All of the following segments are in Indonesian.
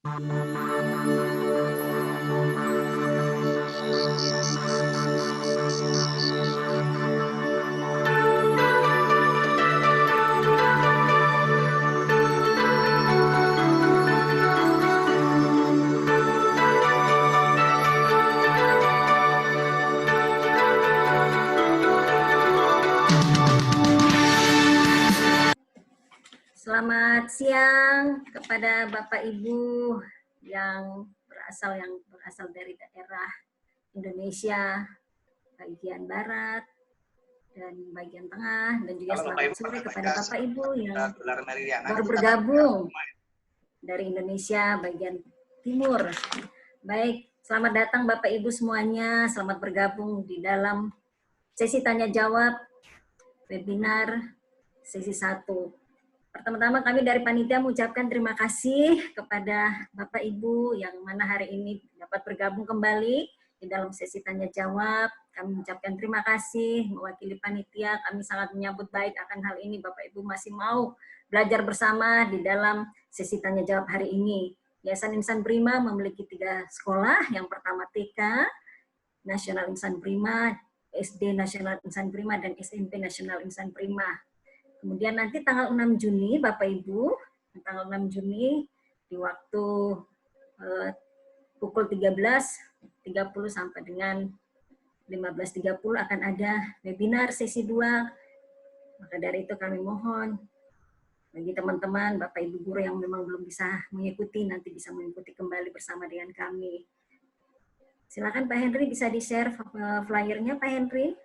Selamat siang kepada Bapak Ibu yang berasal dari daerah Indonesia bagian barat dan bagian tengah, dan juga selamat sore kepada Bapak Ibu yang baru bergabung dari Indonesia bagian timur. Baik, selamat datang Bapak Ibu semuanya, selamat bergabung di dalam sesi tanya jawab webinar sesi 1. Pertama-tama kami dari panitia mengucapkan terima kasih kepada Bapak Ibu yang mana hari ini dapat bergabung kembali di dalam sesi tanya jawab. Kami mengucapkan terima kasih mewakili panitia. Kami sangat menyambut baik akan hal ini. Bapak Ibu masih mau belajar bersama di dalam sesi tanya jawab hari ini. Yayasan Insan Prima memiliki 3 sekolah. Yang pertama TK Nasional Insan Prima, SD Nasional Insan Prima, dan SMP Nasional Insan Prima. Kemudian nanti tanggal 6 Juni, Bapak Ibu, tanggal 6 Juni di waktu pukul 13.30 sampai dengan 15.30 akan ada webinar sesi 2. Maka dari itu kami mohon bagi teman-teman, Bapak Ibu guru yang memang belum bisa mengikuti, nanti bisa mengikuti kembali bersama dengan kami. Silakan Pak Henry, bisa di-share flyernya Pak Henry.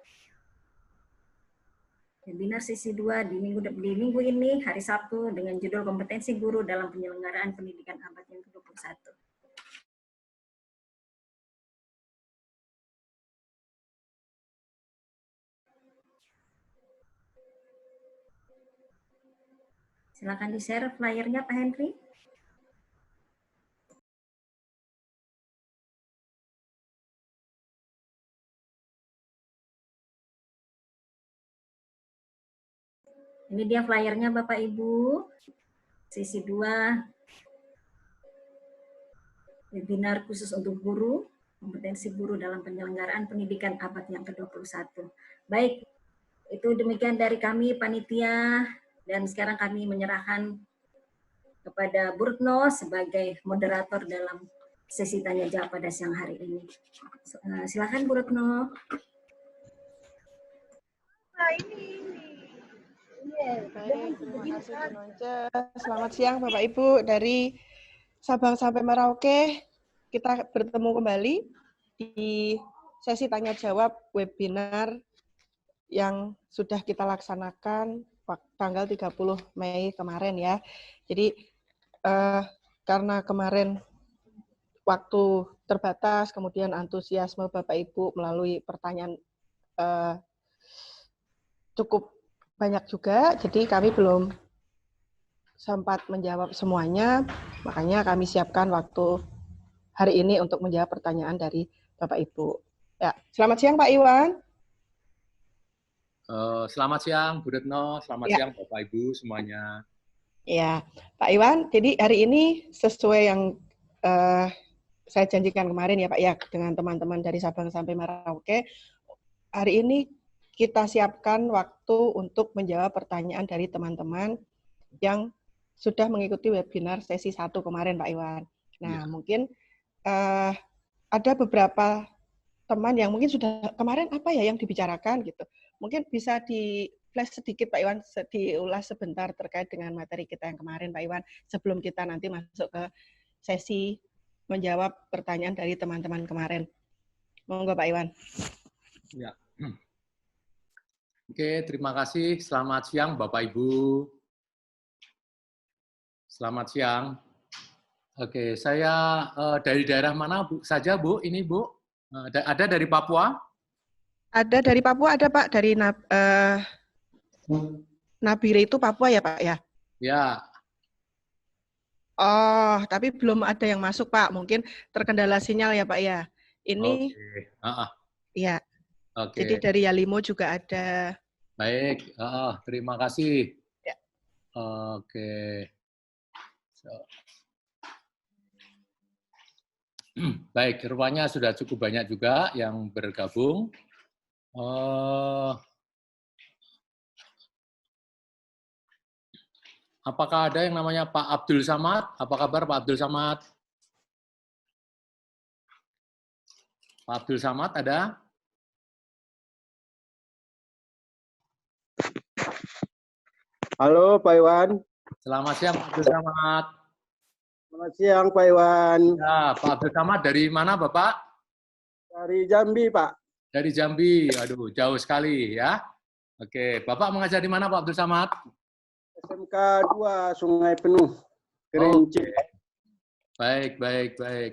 Webinar sesi 2 di minggu ini, hari Sabtu, dengan judul Kompetensi Guru dalam Penyelenggaraan Pendidikan Abad yang ke-21. Silakan di-share flyernya Pak Henry. Ini dia flyernya Bapak Ibu. Sesi 2 webinar khusus untuk guru, kompetensi guru dalam penyelenggaraan pendidikan abad yang ke-21. Baik, itu demikian dari kami panitia, dan sekarang kami menyerahkan kepada Bu Retno sebagai moderator dalam sesi tanya jawab pada siang hari ini. Silakan Bu Retno. Baik, terima kasih Bu Nonce. Selamat siang Bapak Ibu dari Sabang sampai Merauke. Kita bertemu kembali di sesi tanya jawab webinar yang sudah kita laksanakan tanggal 30 Mei kemarin ya. Jadi karena kemarin waktu terbatas, kemudian antusiasme Bapak Ibu melalui pertanyaan cukup banyak juga, jadi kami belum sempat menjawab semuanya, makanya kami siapkan waktu hari ini untuk menjawab pertanyaan dari Bapak Ibu. Ya, selamat siang Pak Iwan. Selamat siang Bu Retno, selamat siang Bapak Ibu semuanya. Ya, Pak Iwan, jadi hari ini sesuai yang saya janjikan kemarin ya Pak ya, dengan teman-teman dari Sabang sampai Merauke, hari ini kita siapkan waktu untuk menjawab pertanyaan dari teman-teman yang sudah mengikuti webinar sesi 1 kemarin, Pak Iwan. Nah, mungkin ada beberapa teman yang mungkin sudah kemarin apa ya yang dibicarakan gitu. Mungkin bisa di flash sedikit Pak Iwan, diulas sebentar terkait dengan materi kita yang kemarin, Pak Iwan, sebelum kita nanti masuk ke sesi menjawab pertanyaan dari teman-teman kemarin. Monggo Pak Iwan. Ya. Oke, terima kasih. Selamat siang Bapak Ibu. Selamat siang. Oke, saya dari daerah mana Bu saja Bu? Ini Bu? Ada dari Papua? Ada dari Papua, ada Pak, dari Nabire itu Papua ya Pak ya? Ya. Oh, tapi belum ada yang masuk Pak, mungkin terkendala sinyal ya Pak ya. Ini, ya. Jadi dari Yalimo juga ada. Baik, terima kasih. Ya. Oke. Baik, rupanya sudah cukup banyak juga yang bergabung. Apakah ada yang namanya Pak Abdul Samad? Apa kabar Pak Abdul Samad? Pak Abdul Samad ada? Halo Pak Iwan. Selamat siang Pak Abdul Samad. Selamat siang Pak Iwan. Ya, Pak Abdul Samad dari mana Bapak? Dari Jambi Pak. Dari Jambi. Aduh, jauh sekali ya. Oke, Bapak mengajar di mana Pak Abdul Samad? SMK 2 Sungai Penuh, Kerinci. Oke. Baik, baik, baik.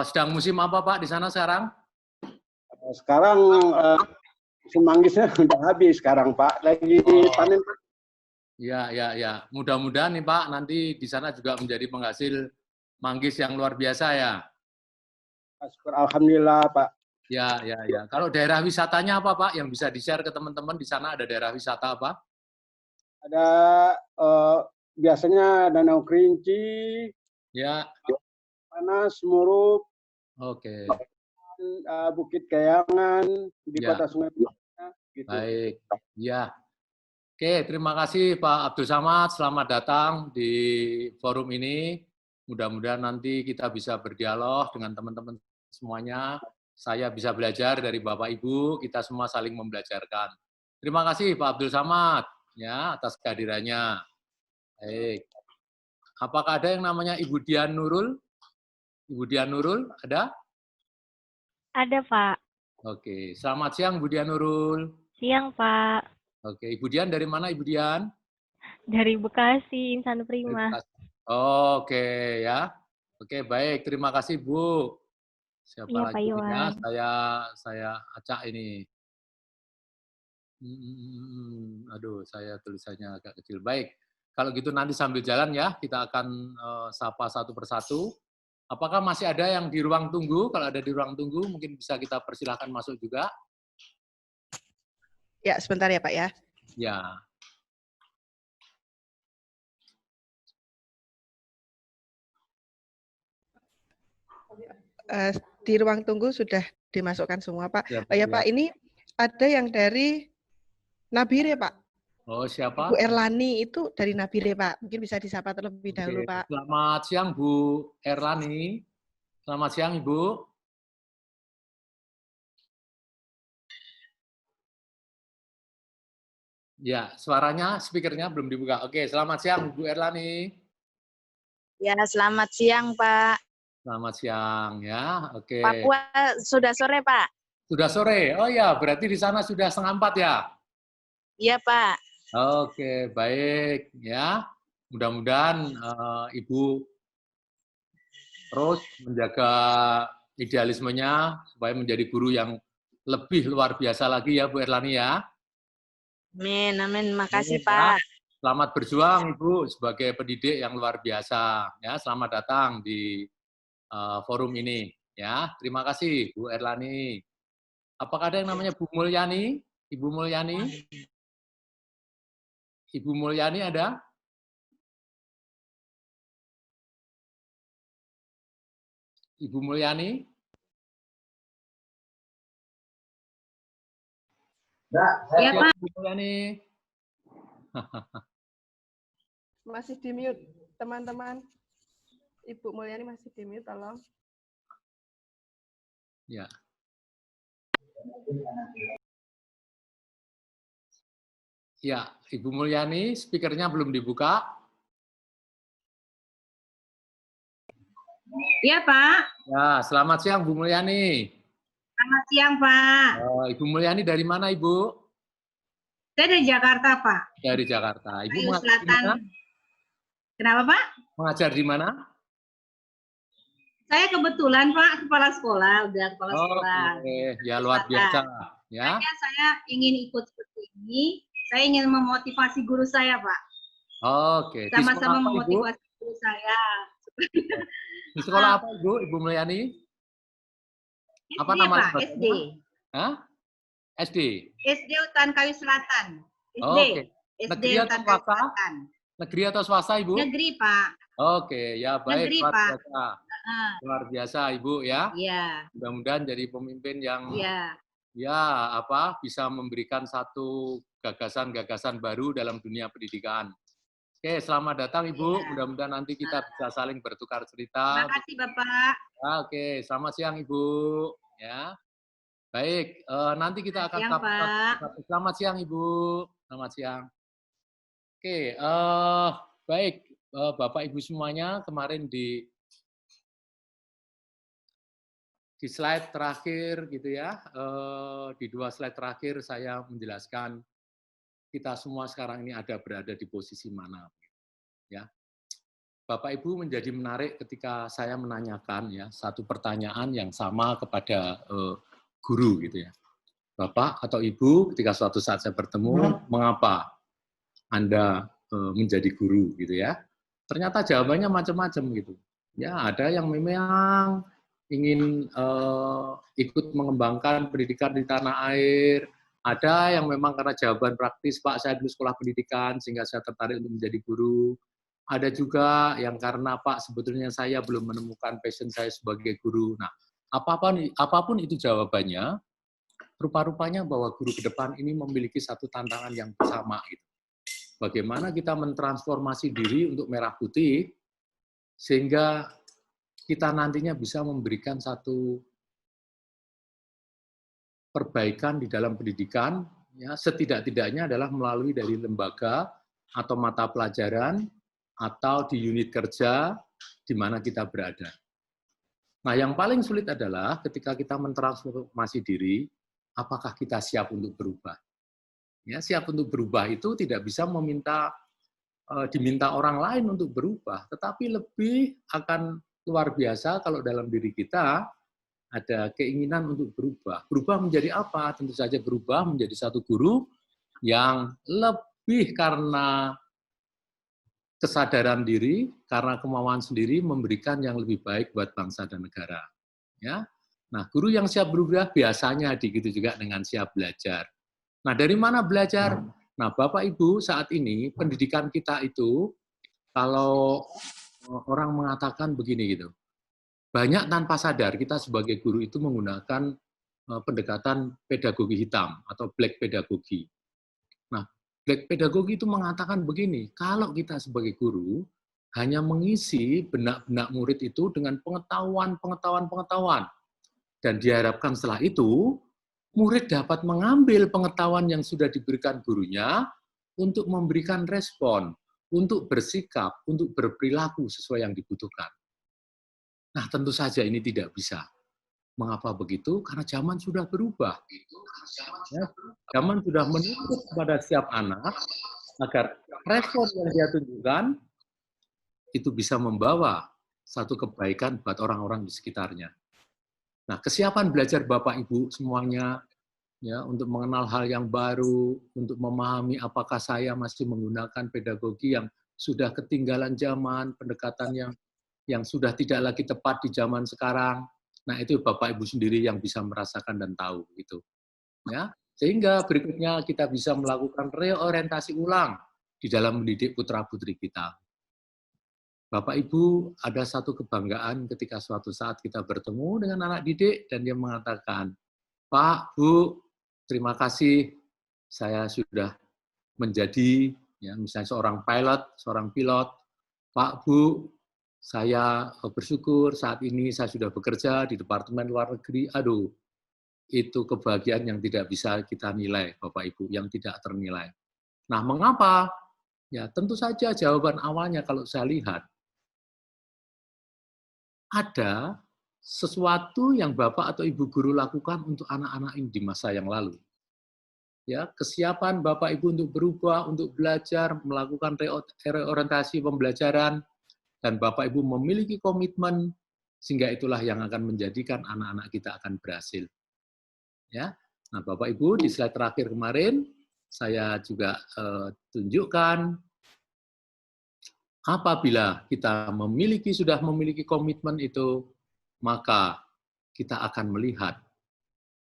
Sedang musim apa Pak di sana sekarang? Sekarang musim manggisnya udah habis sekarang Pak. Lagi panen Pak. Ya, ya, ya. Mudah-mudahan nih Pak, nanti di sana juga menjadi penghasil manggis yang luar biasa ya. Alhamdulillah Pak. Ya, ya, ya. Kalau daerah wisatanya apa Pak? Yang bisa di-share ke teman-teman di sana ada daerah wisata apa? Ada biasanya Danau Kerinci, Ya. Panas, Muruk, Oke. Bukit Kayangan di Ya. Kota Sungai Penuh. Gitu. Baik. Ya. Oke, terima kasih Pak Abdul Samad. Selamat datang di forum ini. Mudah-mudahan nanti kita bisa berdialog dengan teman-teman semuanya. Saya bisa belajar dari Bapak Ibu, kita semua saling membelajarkan. Terima kasih Pak Abdul Samad ya atas kehadirannya. Baik. Apakah ada yang namanya Ibu Dian Nurul? Ibu Dian Nurul ada? Ada, Pak. Oke, selamat siang Bu Dian Nurul. Siang, Pak. Oke, Ibu Dian dari mana Ibu Dian? Dari Bekasi, Insan Prima. Oke ya. Oke, baik. Terima kasih Bu. Siapa Iya, lagi Pak ya? Iwan. Saya acak ini. Aduh, saya tulisannya agak kecil. Baik. Kalau gitu nanti sambil jalan ya, kita akan sapa satu persatu. Apakah masih ada yang di ruang tunggu? Kalau ada di ruang tunggu, mungkin bisa kita persilahkan masuk juga. Ya, sebentar ya Pak ya. Ya. Di ruang tunggu sudah dimasukkan semua Pak. Ya, Ya Pak, ini ada yang dari Nabire Pak. Oh, siapa? Bu Erlani itu dari Nabire Pak. Mungkin bisa disapa terlebih dahulu Pak. Selamat siang Bu Erlani. Selamat siang Ibu. Ya, suaranya, speakernya belum dibuka. Oke, selamat siang Bu Erlani. Ya, selamat siang Pak. Selamat siang ya. Oke. Papua sudah sore Pak. Sudah sore. Oh ya, berarti di sana sudah 3:30 ya? Iya Pak. Oke, baik ya. Mudah-mudahan Ibu terus menjaga idealismenya supaya menjadi guru yang lebih luar biasa lagi ya Bu Erlani ya. Amin, amin. Makasih Amin, Pak. ya. Selamat berjuang Ibu sebagai pendidik yang luar biasa. Ya, selamat datang di forum ini. Ya, terima kasih Bu Erlani. Apakah ada yang namanya Bu Mulyani? Ibu Mulyani? Ibu Mulyani ada? Ibu Mulyani? Iya Pak. Ibu Mulyani. Masih di mute, teman-teman. Ibu Mulyani masih di mute, tolong. Ya. Ya, Ibu Mulyani, speakernya belum dibuka. Iya, Pak. Ya, selamat siang Bu Mulyani. Selamat siang, Pak. Ibu Mulyani dari mana, Ibu? Saya dari Jakarta, Pak. Dari Jakarta. Ibu Kayu mengajar di Selatan. mana? Kenapa, Pak? Mengajar di mana? Saya kebetulan, Pak, kepala sekolah, udah kepala sekolah. Oke, ya luar biasa. Ya. Makanya saya ingin ikut seperti ini. Saya ingin memotivasi guru saya, Pak. Oke. Di Sama-sama sekolah apa, Ibu? memotivasi guru saya. Di sekolah apa, Ibu? Ibu Mulyani? Apa SD, nama Pak, sekolahnya? SD. Hah? SD? SD Hutan Kayu Selatan. SD. Oke. SD Negeri atau Hutan Kayu swasta? Selatan. Negeri atau swasta, Ibu? Negeri, Pak. Oke, ya baik. Negeri, luar Pak. biasa. Luar biasa Ibu ya. Iya, Mudah-mudahan jadi pemimpin yang iya. bisa memberikan satu gagasan-gagasan baru dalam dunia pendidikan. Oke, selamat datang Ibu. Iya. Mudah-mudahan nanti kita bisa saling bertukar Terima cerita. kasih Bapak. Oke, selamat siang Ibu. Ya, baik. Nanti kita akan Siang, Pak. Selamat siang Ibu. Selamat siang. Oke, baik Bapak Ibu semuanya, kemarin di slide terakhir gitu ya, di 2 slide terakhir saya menjelaskan kita semua sekarang ini berada di posisi mana. Ya, Bapak Ibu menjadi menarik ketika saya menanyakan ya satu pertanyaan yang sama kepada guru gitu ya. Bapak atau Ibu ketika suatu saat saya bertemu, mengapa Anda menjadi guru gitu ya? Ternyata jawabannya macam-macam gitu. Ya, ada yang memang ingin ikut mengembangkan pendidikan di tanah air, ada yang memang karena jawaban praktis, Pak saya dulu sekolah pendidikan sehingga saya tertarik untuk menjadi guru. Ada juga yang karena Pak sebetulnya saya belum menemukan passion saya sebagai guru. Nah, apapun itu jawabannya, rupa-rupanya bahwa guru ke depan ini memiliki satu tantangan yang sama gitu. Bagaimana kita mentransformasi diri untuk merah putih sehingga kita nantinya bisa memberikan satu perbaikan di dalam pendidikan, ya, setidak-tidaknya adalah melalui dari lembaga atau mata pelajaran atau di unit kerja di mana kita berada. Nah, yang paling sulit adalah ketika kita mentransformasi diri, apakah kita siap untuk berubah? Ya, siap untuk berubah itu tidak bisa diminta orang lain untuk berubah, tetapi lebih akan luar biasa kalau dalam diri kita ada keinginan untuk berubah. Berubah menjadi apa? Tentu saja berubah menjadi satu guru yang lebih karena kesadaran diri, karena kemauan sendiri memberikan yang lebih baik buat bangsa dan negara. Ya, nah guru yang siap berubah biasanya begitu juga dengan siap belajar. Nah dari mana belajar? Nah Bapak Ibu saat ini pendidikan kita itu kalau orang mengatakan begini gitu, banyak tanpa sadar kita sebagai guru itu menggunakan pendekatan pedagogi hitam atau black pedagogi. Nah, black pedagogi itu mengatakan begini, kalau kita sebagai guru hanya mengisi benak-benak murid itu dengan pengetahuan, dan diharapkan setelah itu murid dapat mengambil pengetahuan yang sudah diberikan gurunya untuk memberikan respon, untuk bersikap, untuk berperilaku sesuai yang dibutuhkan. Nah, tentu saja ini tidak bisa. Mengapa begitu? Karena zaman sudah berubah. Ya, zaman sudah menuntut kepada setiap anak agar respon yang dia tunjukkan itu bisa membawa satu kebaikan buat orang-orang di sekitarnya. Nah, kesiapan belajar Bapak Ibu semuanya ya untuk mengenal hal yang baru, untuk memahami apakah saya masih menggunakan pedagogi yang sudah ketinggalan zaman, pendekatan yang sudah tidak lagi tepat di zaman sekarang. Nah, itu Bapak Ibu sendiri yang bisa merasakan dan tahu gitu. Ya, sehingga berikutnya kita bisa melakukan reorientasi ulang di dalam mendidik putra-putri kita. Bapak Ibu, ada satu kebanggaan ketika suatu saat kita bertemu dengan anak didik dan dia mengatakan, Pak, Bu, terima kasih saya sudah menjadi ya misalnya seorang pilot, Pak, Bu, saya bersyukur saat ini saya sudah bekerja di Departemen Luar Negeri. Aduh, itu kebahagiaan yang tidak bisa kita nilai, Bapak Ibu, yang tidak ternilai. Nah, mengapa? Ya, tentu saja jawaban awalnya kalau saya lihat, ada sesuatu yang Bapak atau Ibu guru lakukan untuk anak-anak ini di masa yang lalu. Ya, kesiapan Bapak Ibu untuk berubah, untuk belajar, melakukan reorientasi pembelajaran, dan Bapak Ibu memiliki komitmen, sehingga itulah yang akan menjadikan anak-anak kita akan berhasil. Ya, nah Bapak Ibu di slide terakhir kemarin saya juga tunjukkan apabila kita sudah memiliki komitmen itu, maka kita akan melihat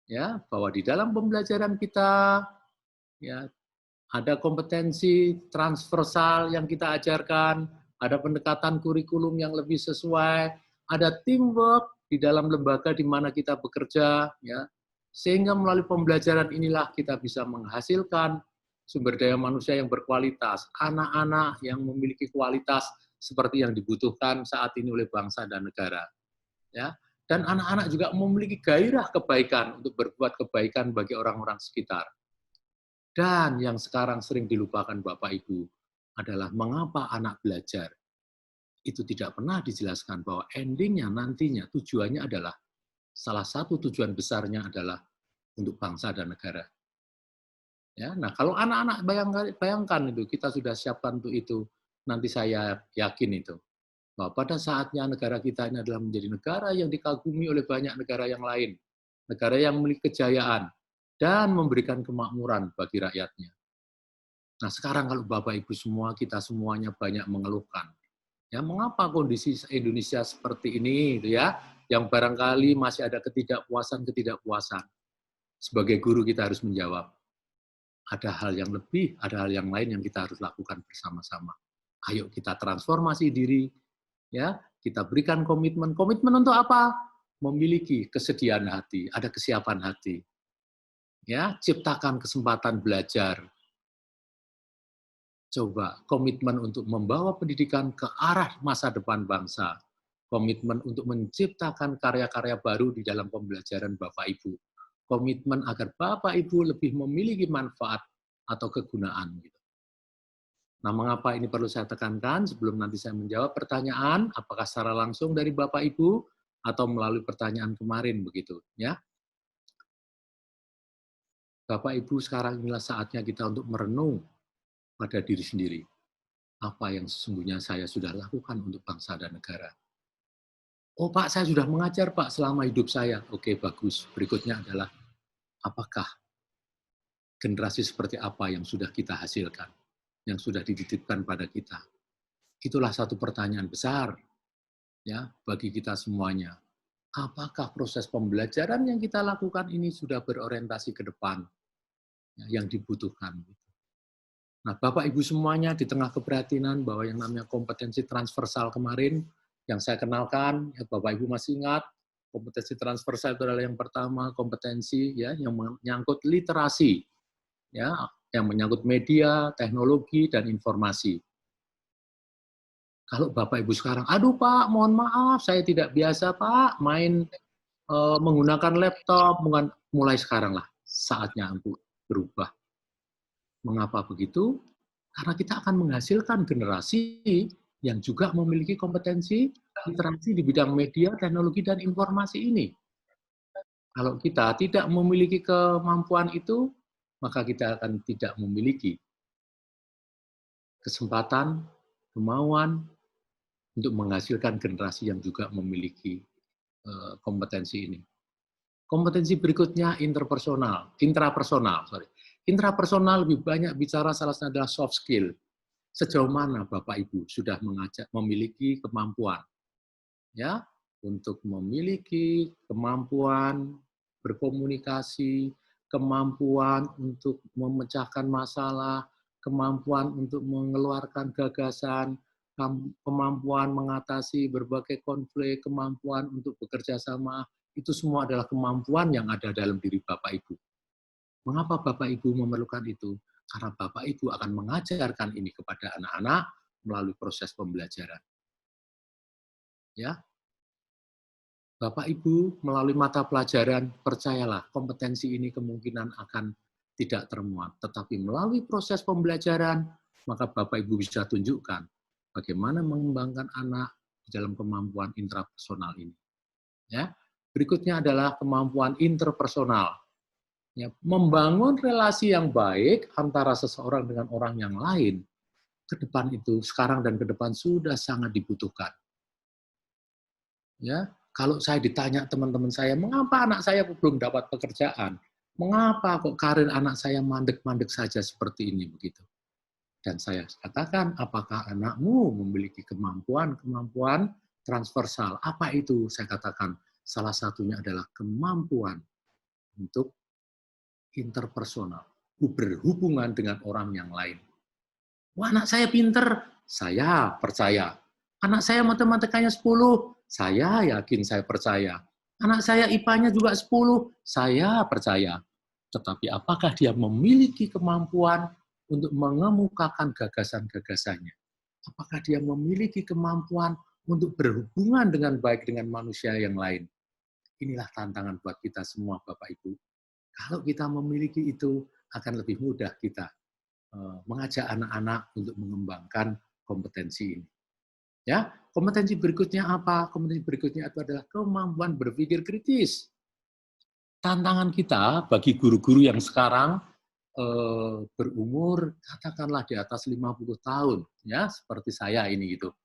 ya bahwa di dalam pembelajaran kita ya ada kompetensi transversal yang kita ajarkan, ada pendekatan kurikulum yang lebih sesuai, ada teamwork di dalam lembaga di mana kita bekerja, ya, sehingga melalui pembelajaran inilah kita bisa menghasilkan sumber daya manusia yang berkualitas, anak-anak yang memiliki kualitas seperti yang dibutuhkan saat ini oleh bangsa dan negara. Ya, dan anak-anak juga memiliki gairah kebaikan untuk berbuat kebaikan bagi orang-orang sekitar. Dan yang sekarang sering dilupakan Bapak Ibu adalah mengapa anak belajar. Itu tidak pernah dijelaskan bahwa endingnya nantinya tujuannya adalah, salah satu tujuan besarnya adalah untuk bangsa dan negara. Ya, nah kalau anak-anak bayangkan itu, kita sudah siapkan untuk itu, nanti saya yakin itu, bahwa pada saatnya negara kita ini adalah menjadi negara yang dikagumi oleh banyak negara yang lain, negara yang memiliki kejayaan, dan memberikan kemakmuran bagi rakyatnya. Nah sekarang kalau Bapak Ibu semua, kita semuanya banyak mengeluhkan, ya mengapa kondisi Indonesia seperti ini, gitu ya, yang barangkali masih ada ketidakpuasan. Sebagai guru kita harus menjawab, ada hal yang lebih, ada hal yang lain yang kita harus lakukan bersama-sama. Ayo kita transformasi diri, ya, kita berikan komitmen. Komitmen untuk apa? Memiliki kesediaan hati, ada kesiapan hati. Ya, ciptakan kesempatan belajar. Coba komitmen untuk membawa pendidikan ke arah masa depan bangsa. Komitmen untuk menciptakan karya-karya baru di dalam pembelajaran Bapak Ibu. Komitmen agar Bapak Ibu lebih memiliki manfaat atau kegunaan. Nah, mengapa ini perlu saya tekankan sebelum nanti saya menjawab pertanyaan, apakah secara langsung dari Bapak Ibu atau melalui pertanyaan kemarin begitu, ya? Bapak Ibu, sekarang inilah saatnya kita untuk merenung pada diri sendiri. Apa yang sesungguhnya saya sudah lakukan untuk bangsa dan negara. Oh Pak, saya sudah mengajar Pak selama hidup saya. Oke, bagus. Berikutnya adalah, apakah generasi seperti apa yang sudah kita hasilkan, yang sudah dititipkan pada kita? Itulah satu pertanyaan besar ya bagi kita semuanya. Apakah proses pembelajaran yang kita lakukan ini sudah berorientasi ke depan ya, yang dibutuhkan? Nah, Bapak Ibu semuanya, di tengah keprihatinan bahwa yang namanya kompetensi transversal kemarin yang saya kenalkan, ya Bapak Ibu masih ingat, kompetensi transversal itu adalah yang pertama, kompetensi ya yang menyangkut literasi, ya, yang menyangkut media, teknologi, dan informasi. Kalau Bapak Ibu sekarang, aduh Pak, mohon maaf, saya tidak biasa Pak main menggunakan laptop, mulai sekarang lah saatnya untuk berubah. Mengapa begitu? Karena kita akan menghasilkan generasi yang juga memiliki kompetensi literasi di bidang media, teknologi, dan informasi ini. Kalau kita tidak memiliki kemampuan itu, maka kita akan tidak memiliki kesempatan, kemauan untuk menghasilkan generasi yang juga memiliki kompetensi ini. Kompetensi berikutnya intrapersonal. Intrapersonal lebih banyak bicara salah satu adalah soft skill. Sejauh mana Bapak Ibu sudah memiliki kemampuan ya untuk memiliki kemampuan berkomunikasi, kemampuan untuk memecahkan masalah, kemampuan untuk mengeluarkan gagasan, kemampuan mengatasi berbagai konflik, kemampuan untuk bekerja sama, itu semua adalah kemampuan yang ada dalam diri Bapak Ibu. Mengapa Bapak Ibu memerlukan itu? Karena Bapak Ibu akan mengajarkan ini kepada anak-anak melalui proses pembelajaran. Ya, Bapak Ibu melalui mata pelajaran, percayalah kompetensi ini kemungkinan akan tidak termuat. Tetapi melalui proses pembelajaran, maka Bapak Ibu bisa tunjukkan bagaimana mengembangkan anak di dalam kemampuan intrapersonal ini. Ya, berikutnya adalah kemampuan interpersonal. Ya, membangun relasi yang baik antara seseorang dengan orang yang lain, ke depan itu, sekarang dan ke depan sudah sangat dibutuhkan. Ya, kalau saya ditanya teman-teman saya, mengapa anak saya belum dapat pekerjaan? Mengapa kok karir anak saya mandek-mandek saja seperti ini begitu? Dan saya katakan, apakah anakmu memiliki kemampuan transversal? Apa itu? Saya katakan, salah satunya adalah kemampuan untuk interpersonal, berhubungan dengan orang yang lain. Wah, anak saya pinter, saya percaya. Anak saya matematikanya 10, saya yakin, saya percaya. Anak saya IPA-nya juga 10, saya percaya. Tetapi apakah dia memiliki kemampuan untuk mengemukakan gagasan-gagasannya? Apakah dia memiliki kemampuan untuk berhubungan dengan baik dengan manusia yang lain? Inilah tantangan buat kita semua, Bapak Ibu. Kalau kita memiliki itu, akan lebih mudah kita mengajak anak-anak untuk mengembangkan kompetensi ini. Ya, kompetensi berikutnya apa? Kompetensi berikutnya itu adalah kemampuan berpikir kritis. Tantangan kita bagi guru-guru yang sekarang berumur katakanlah di atas 50 tahun, ya seperti saya ini gitu.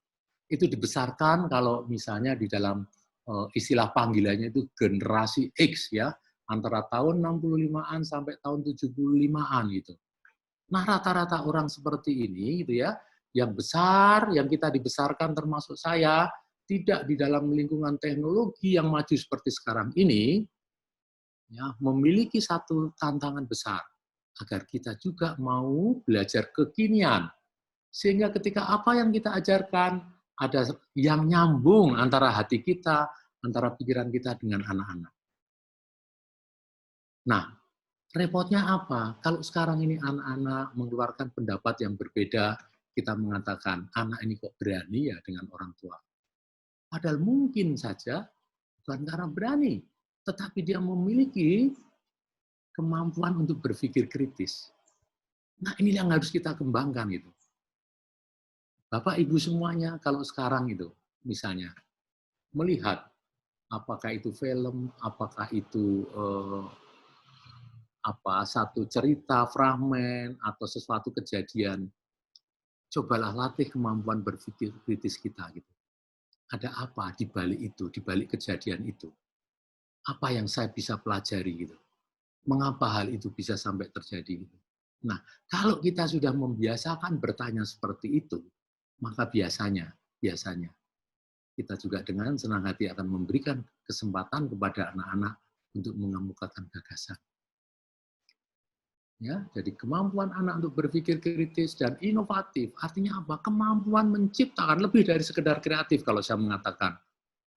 Itu dibesarkan kalau misalnya di dalam istilah panggilannya itu generasi X ya, antara tahun 65-an sampai tahun 75-an gitu. Nah, rata-rata orang seperti ini gitu ya, yang besar, yang kita dibesarkan termasuk saya, tidak di dalam lingkungan teknologi yang maju seperti sekarang ini, ya, memiliki satu tantangan besar, agar kita juga mau belajar kekinian. Sehingga ketika apa yang kita ajarkan, ada yang nyambung antara hati kita, antara pikiran kita dengan anak-anak. Nah, repotnya apa? Kalau sekarang ini anak-anak mengeluarkan pendapat yang berbeda, kita mengatakan, anak ini kok berani ya dengan orang tua. Padahal mungkin saja, bukan karena berani, tetapi dia memiliki kemampuan untuk berpikir kritis. Nah, ini yang harus kita kembangkan itu. Bapak, Ibu semuanya, kalau sekarang itu, misalnya, melihat apakah itu film, apakah itu satu cerita, fragmen, atau sesuatu kejadian, cobalah latih kemampuan berpikir kritis kita. Gitu. Ada apa di balik itu, di balik kejadian itu? Apa yang saya bisa pelajari? Gitu. Mengapa hal itu bisa sampai terjadi? Gitu. Nah, kalau kita sudah membiasakan bertanya seperti itu, maka biasanya kita juga dengan senang hati akan memberikan kesempatan kepada anak-anak untuk mengemukakan gagasan. Ya, jadi kemampuan anak untuk berpikir kritis dan inovatif, artinya apa? Kemampuan menciptakan lebih dari sekedar kreatif kalau saya mengatakan.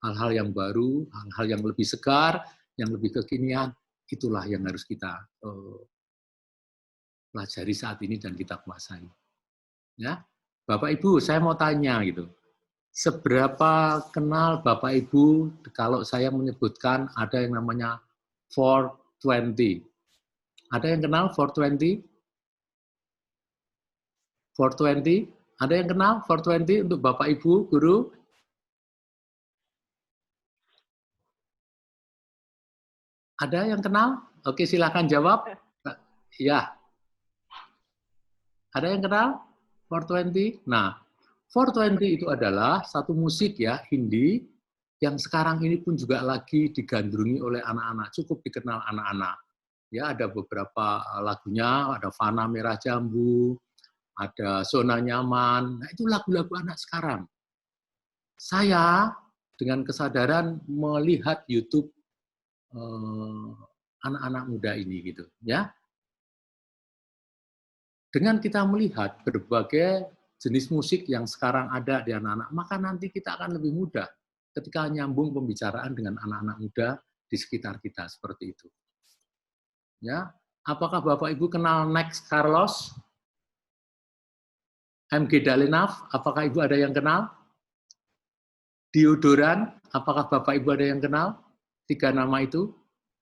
Hal-hal yang baru, hal-hal yang lebih segar, yang lebih kekinian, itulah yang harus kita pelajari saat ini dan kita kuasai. Ya, Bapak Ibu, saya mau tanya gitu. Seberapa kenal Bapak Ibu kalau saya menyebutkan ada yang namanya 420? Ada yang kenal 420? 420? Ada yang kenal 420 untuk Bapak Ibu, guru? Ada yang kenal? Oke, silakan jawab. Ya. Ada yang kenal 420? Nah, 420 itu adalah satu musik ya, Hindi, yang sekarang ini pun juga lagi digandrungi oleh anak-anak, cukup dikenal anak-anak. Ya, ada beberapa lagunya, ada Fana Merah Jambu, ada Zona Nyaman. Nah, itu lagu-lagu anak sekarang. Saya dengan kesadaran melihat YouTube anak-anak muda ini gitu, ya. Dengan kita melihat berbagai jenis musik yang sekarang ada di anak-anak, maka nanti kita akan lebih mudah ketika nyambung pembicaraan dengan anak-anak muda di sekitar kita seperti itu. Ya, apakah Bapak Ibu kenal Next Carlos? MG Dalenaf, apakah Ibu ada yang kenal? Diodoran, apakah Bapak Ibu ada yang kenal? 3 nama itu,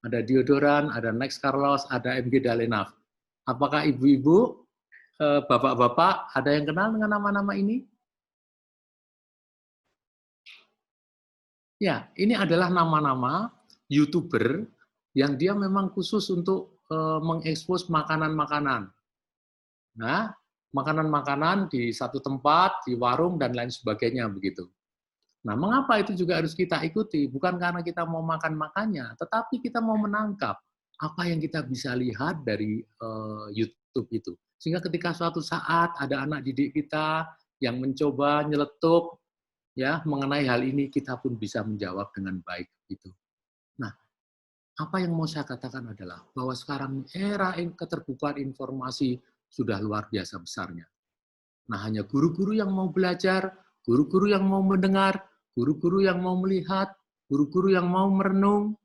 ada Diodoran, ada Next Carlos, ada MG Dalenaf. Apakah Ibu-ibu, Bapak-bapak ada yang kenal dengan nama-nama ini? Ya, ini adalah nama-nama YouTuber yang dia memang khusus untuk mengekspos makanan-makanan. Nah, makanan-makanan di satu tempat, di warung, dan lain sebagainya begitu. Nah, mengapa itu juga harus kita ikuti? Bukan karena kita mau makan-makannya, tetapi kita mau menangkap apa yang kita bisa lihat dari YouTube itu. Sehingga ketika suatu saat ada anak didik kita yang mencoba nyeletuk ya mengenai hal ini, kita pun bisa menjawab dengan baik gitu. Nah, apa yang mau saya katakan adalah bahwa sekarang era keterbukaan informasi sudah luar biasa besarnya. Nah, hanya guru-guru yang mau belajar, guru-guru yang mau mendengar, Guru-guru yang mau melihat, guru-guru yang mau merenung,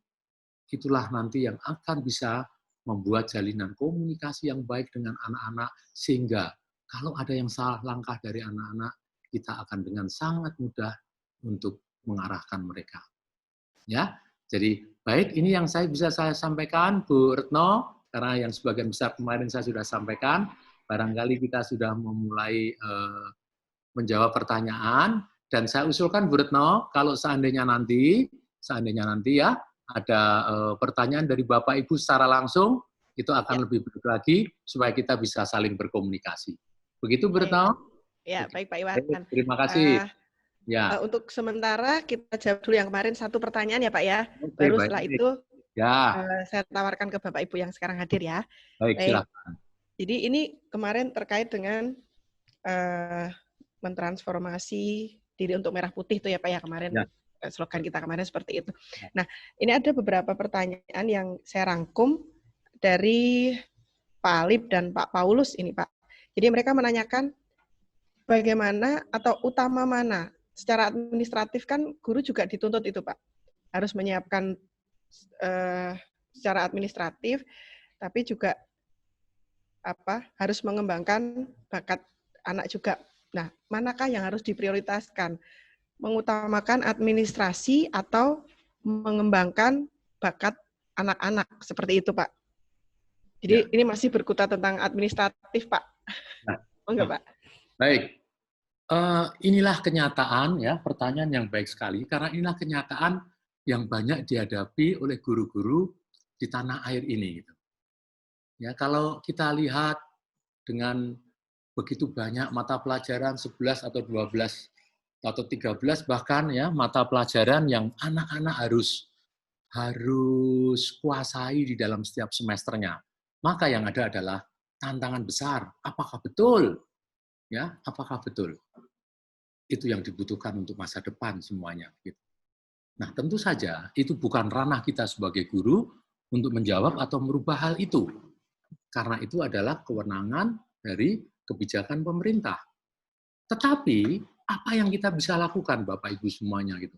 itulah nanti yang akan bisa membuat jalinan komunikasi yang baik dengan anak-anak, sehingga kalau ada yang salah langkah dari anak-anak, kita akan dengan sangat mudah untuk mengarahkan mereka. Ya, jadi baik, ini yang bisa saya sampaikan, Bu Retno, karena yang sebagian besar kemarin saya sudah sampaikan. Barangkali kita sudah memulai menjawab pertanyaan, dan saya usulkan Bu Retno, kalau seandainya nanti ya ada pertanyaan dari Bapak Ibu secara langsung, itu akan lebih baik lagi supaya kita bisa saling berkomunikasi. Begitu Bu Retno? Ya, baik Pak Iwan. Terima kasih. Ya. Untuk sementara kita jawab dulu yang kemarin satu pertanyaan ya Pak ya. Oke, Baru baik. setelah itu ya. Saya tawarkan ke Bapak Ibu yang sekarang hadir ya. Baik, silakan. Jadi ini kemarin terkait dengan mentransformasi diri untuk merah putih itu ya Pak ya kemarin. Ya. Slogan kita kemarin seperti itu. Nah, ini ada beberapa pertanyaan yang saya rangkum dari Pak Alip dan Pak Paulus ini Pak. Jadi mereka menanyakan bagaimana atau utama mana? Secara administratif kan guru juga dituntut itu Pak. Harus menyiapkan secara administratif, tapi juga harus mengembangkan bakat anak juga. Nah, manakah yang harus diprioritaskan? Mengutamakan administrasi atau mengembangkan bakat anak-anak seperti itu Pak. Jadi ini masih berkutat tentang administratif Pak. Enggak Pak? Baik. Inilah kenyataan ya, pertanyaan yang baik sekali, karena inilah kenyataan yang banyak dihadapi oleh guru-guru di tanah air ini. Ya, kalau kita lihat dengan begitu banyak mata pelajaran 11 atau 12 atau 13 bahkan ya mata pelajaran yang anak-anak harus kuasai di dalam setiap semesternya. Maka yang ada adalah tantangan besar. Apakah betul? Ya, apakah betul? Itu yang dibutuhkan untuk masa depan semuanya. Nah, tentu saja itu bukan ranah kita sebagai guru untuk menjawab atau merubah hal itu. Karena itu adalah kewenangan dari kebijakan pemerintah. Tetapi, apa yang kita bisa lakukan, Bapak Ibu semuanya gitu?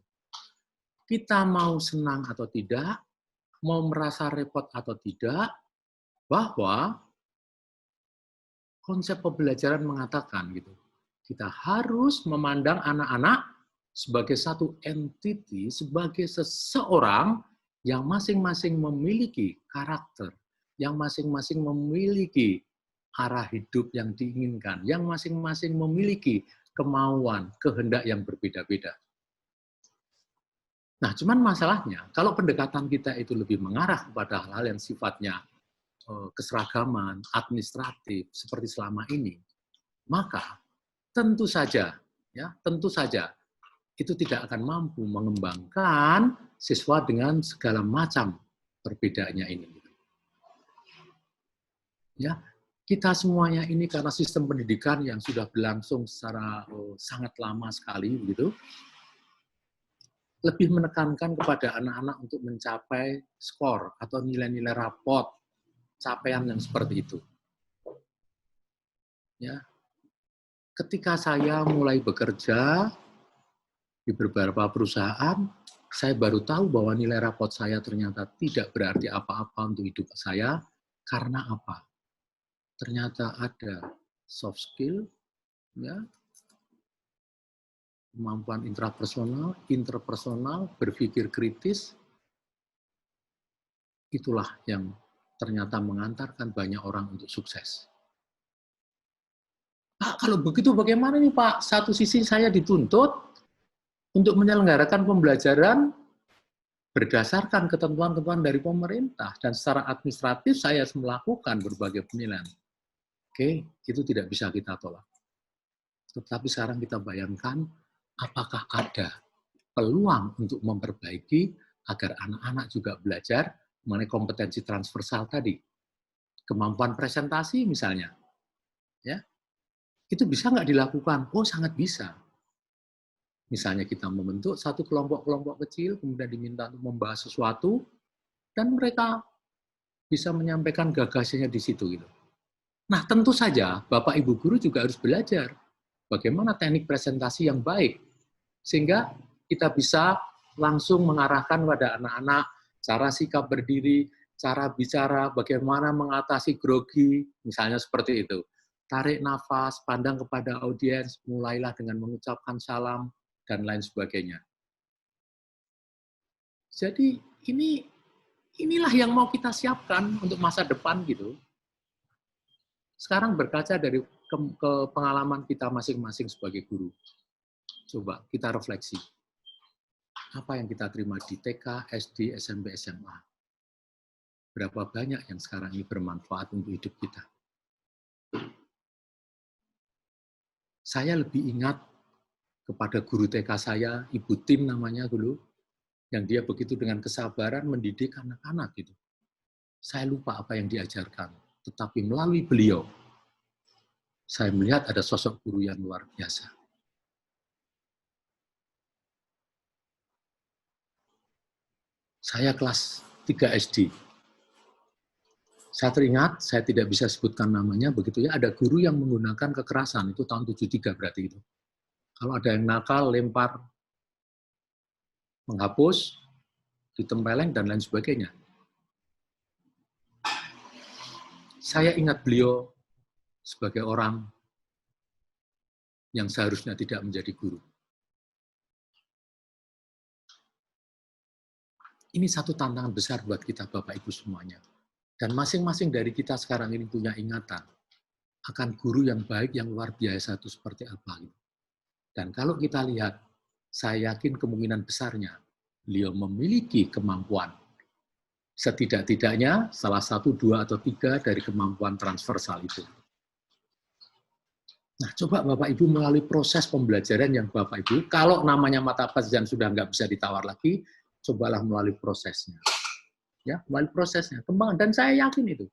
Kita mau senang atau tidak, mau merasa repot atau tidak, bahwa konsep pembelajaran mengatakan gitu, kita harus memandang anak-anak sebagai satu entiti, sebagai seseorang yang masing-masing memiliki karakter, yang masing-masing memiliki arah hidup yang diinginkan, yang masing-masing memiliki kemauan, kehendak yang berbeda-beda. Nah, cuman masalahnya, kalau pendekatan kita itu lebih mengarah kepada hal-hal yang sifatnya keseragaman, administratif, seperti selama ini, maka tentu saja itu tidak akan mampu mengembangkan siswa dengan segala macam perbedaannya ini. Ya, kita semuanya ini karena sistem pendidikan yang sudah berlangsung secara sangat lama sekali, begitu, lebih menekankan kepada anak-anak untuk mencapai skor atau nilai-nilai raport, capaian yang seperti itu. Ya, ketika saya mulai bekerja di beberapa perusahaan, saya baru tahu bahwa nilai raport saya ternyata tidak berarti apa-apa untuk hidup saya. Karena apa? Ternyata ada soft skill, ya, kemampuan intrapersonal, interpersonal, berpikir kritis. Itulah yang ternyata mengantarkan banyak orang untuk sukses. Pak, kalau begitu bagaimana nih Pak? Satu sisi saya dituntut untuk menyelenggarakan pembelajaran berdasarkan ketentuan-ketentuan dari pemerintah, dan secara administratif saya melakukan berbagai penilaian. Oke, itu tidak bisa kita tolak. Tetapi sekarang kita bayangkan, apakah ada peluang untuk memperbaiki agar anak-anak juga belajar mengenai kompetensi transversal tadi. Kemampuan presentasi misalnya. Ya, itu bisa nggak dilakukan? Oh, sangat bisa. Misalnya kita membentuk satu kelompok-kelompok kecil, kemudian diminta untuk membahas sesuatu, dan mereka bisa menyampaikan gagasannya di situ. Gitu. Nah, tentu saja Bapak Ibu guru juga harus belajar bagaimana teknik presentasi yang baik, sehingga kita bisa langsung mengarahkan pada anak-anak cara sikap berdiri, cara bicara, bagaimana mengatasi grogi, misalnya seperti itu. Tarik nafas, pandang kepada audiens, mulailah dengan mengucapkan salam, dan lain sebagainya. Jadi inilah yang mau kita siapkan untuk masa depan gitu. Sekarang berkaca dari ke pengalaman kita masing-masing sebagai guru. Coba kita refleksi. Apa yang kita terima di TK, SD, SMP, SMA? Berapa banyak yang sekarang ini bermanfaat untuk hidup kita? Saya lebih ingat kepada guru TK saya, Ibu Tim namanya dulu, yang dia begitu dengan kesabaran mendidik anak-anak gitu. Saya lupa apa yang diajarkan, tetapi melalui beliau, saya melihat ada sosok guru yang luar biasa. Saya kelas 3 SD. Saya teringat, saya tidak bisa sebutkan namanya, begitu ya, ada guru yang menggunakan kekerasan, itu tahun 73 berarti itu. Kalau ada yang nakal, lempar, menghapus, ditempeleng, dan lain sebagainya. Saya ingat beliau sebagai orang yang seharusnya tidak menjadi guru. Ini satu tantangan besar buat kita Bapak Ibu semuanya. Dan masing-masing dari kita sekarang ini punya ingatan akan guru yang baik, yang luar biasa itu seperti apa. Dan kalau kita lihat, saya yakin kemungkinan besarnya beliau memiliki kemampuan. Setidak-tidaknya salah satu, 2, atau 3 dari kemampuan transversal itu. Nah, coba Bapak Ibu melalui proses pembelajaran yang Bapak Ibu, kalau namanya mata pelajaran sudah nggak bisa ditawar lagi, cobalah melalui prosesnya. Ya, melalui prosesnya. Kembang, dan saya yakin itu.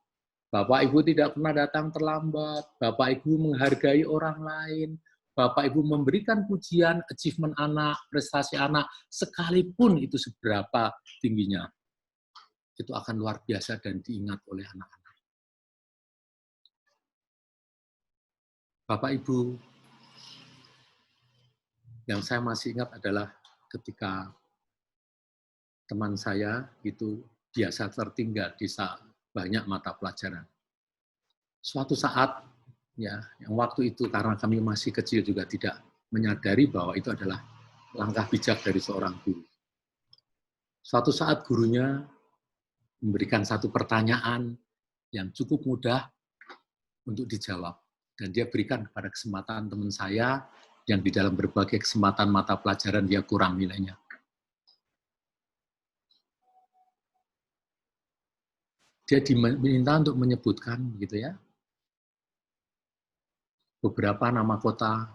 Bapak Ibu tidak pernah datang terlambat, Bapak Ibu menghargai orang lain, Bapak Ibu memberikan pujian, achievement anak, prestasi anak, sekalipun itu seberapa tingginya. Itu akan luar biasa dan diingat oleh anak-anak. Bapak Ibu, yang saya masih ingat adalah ketika teman saya itu biasa tertinggal di banyak mata pelajaran. Suatu saat, ya, yang waktu itu karena kami masih kecil juga tidak menyadari bahwa itu adalah langkah bijak dari seorang guru. Suatu saat gurunya memberikan satu pertanyaan yang cukup mudah untuk dijawab. Dan dia berikan kepada kesempatan teman saya yang di dalam berbagai kesempatan mata pelajaran dia kurang nilainya. Dia diminta untuk menyebutkan gitu ya, beberapa nama kota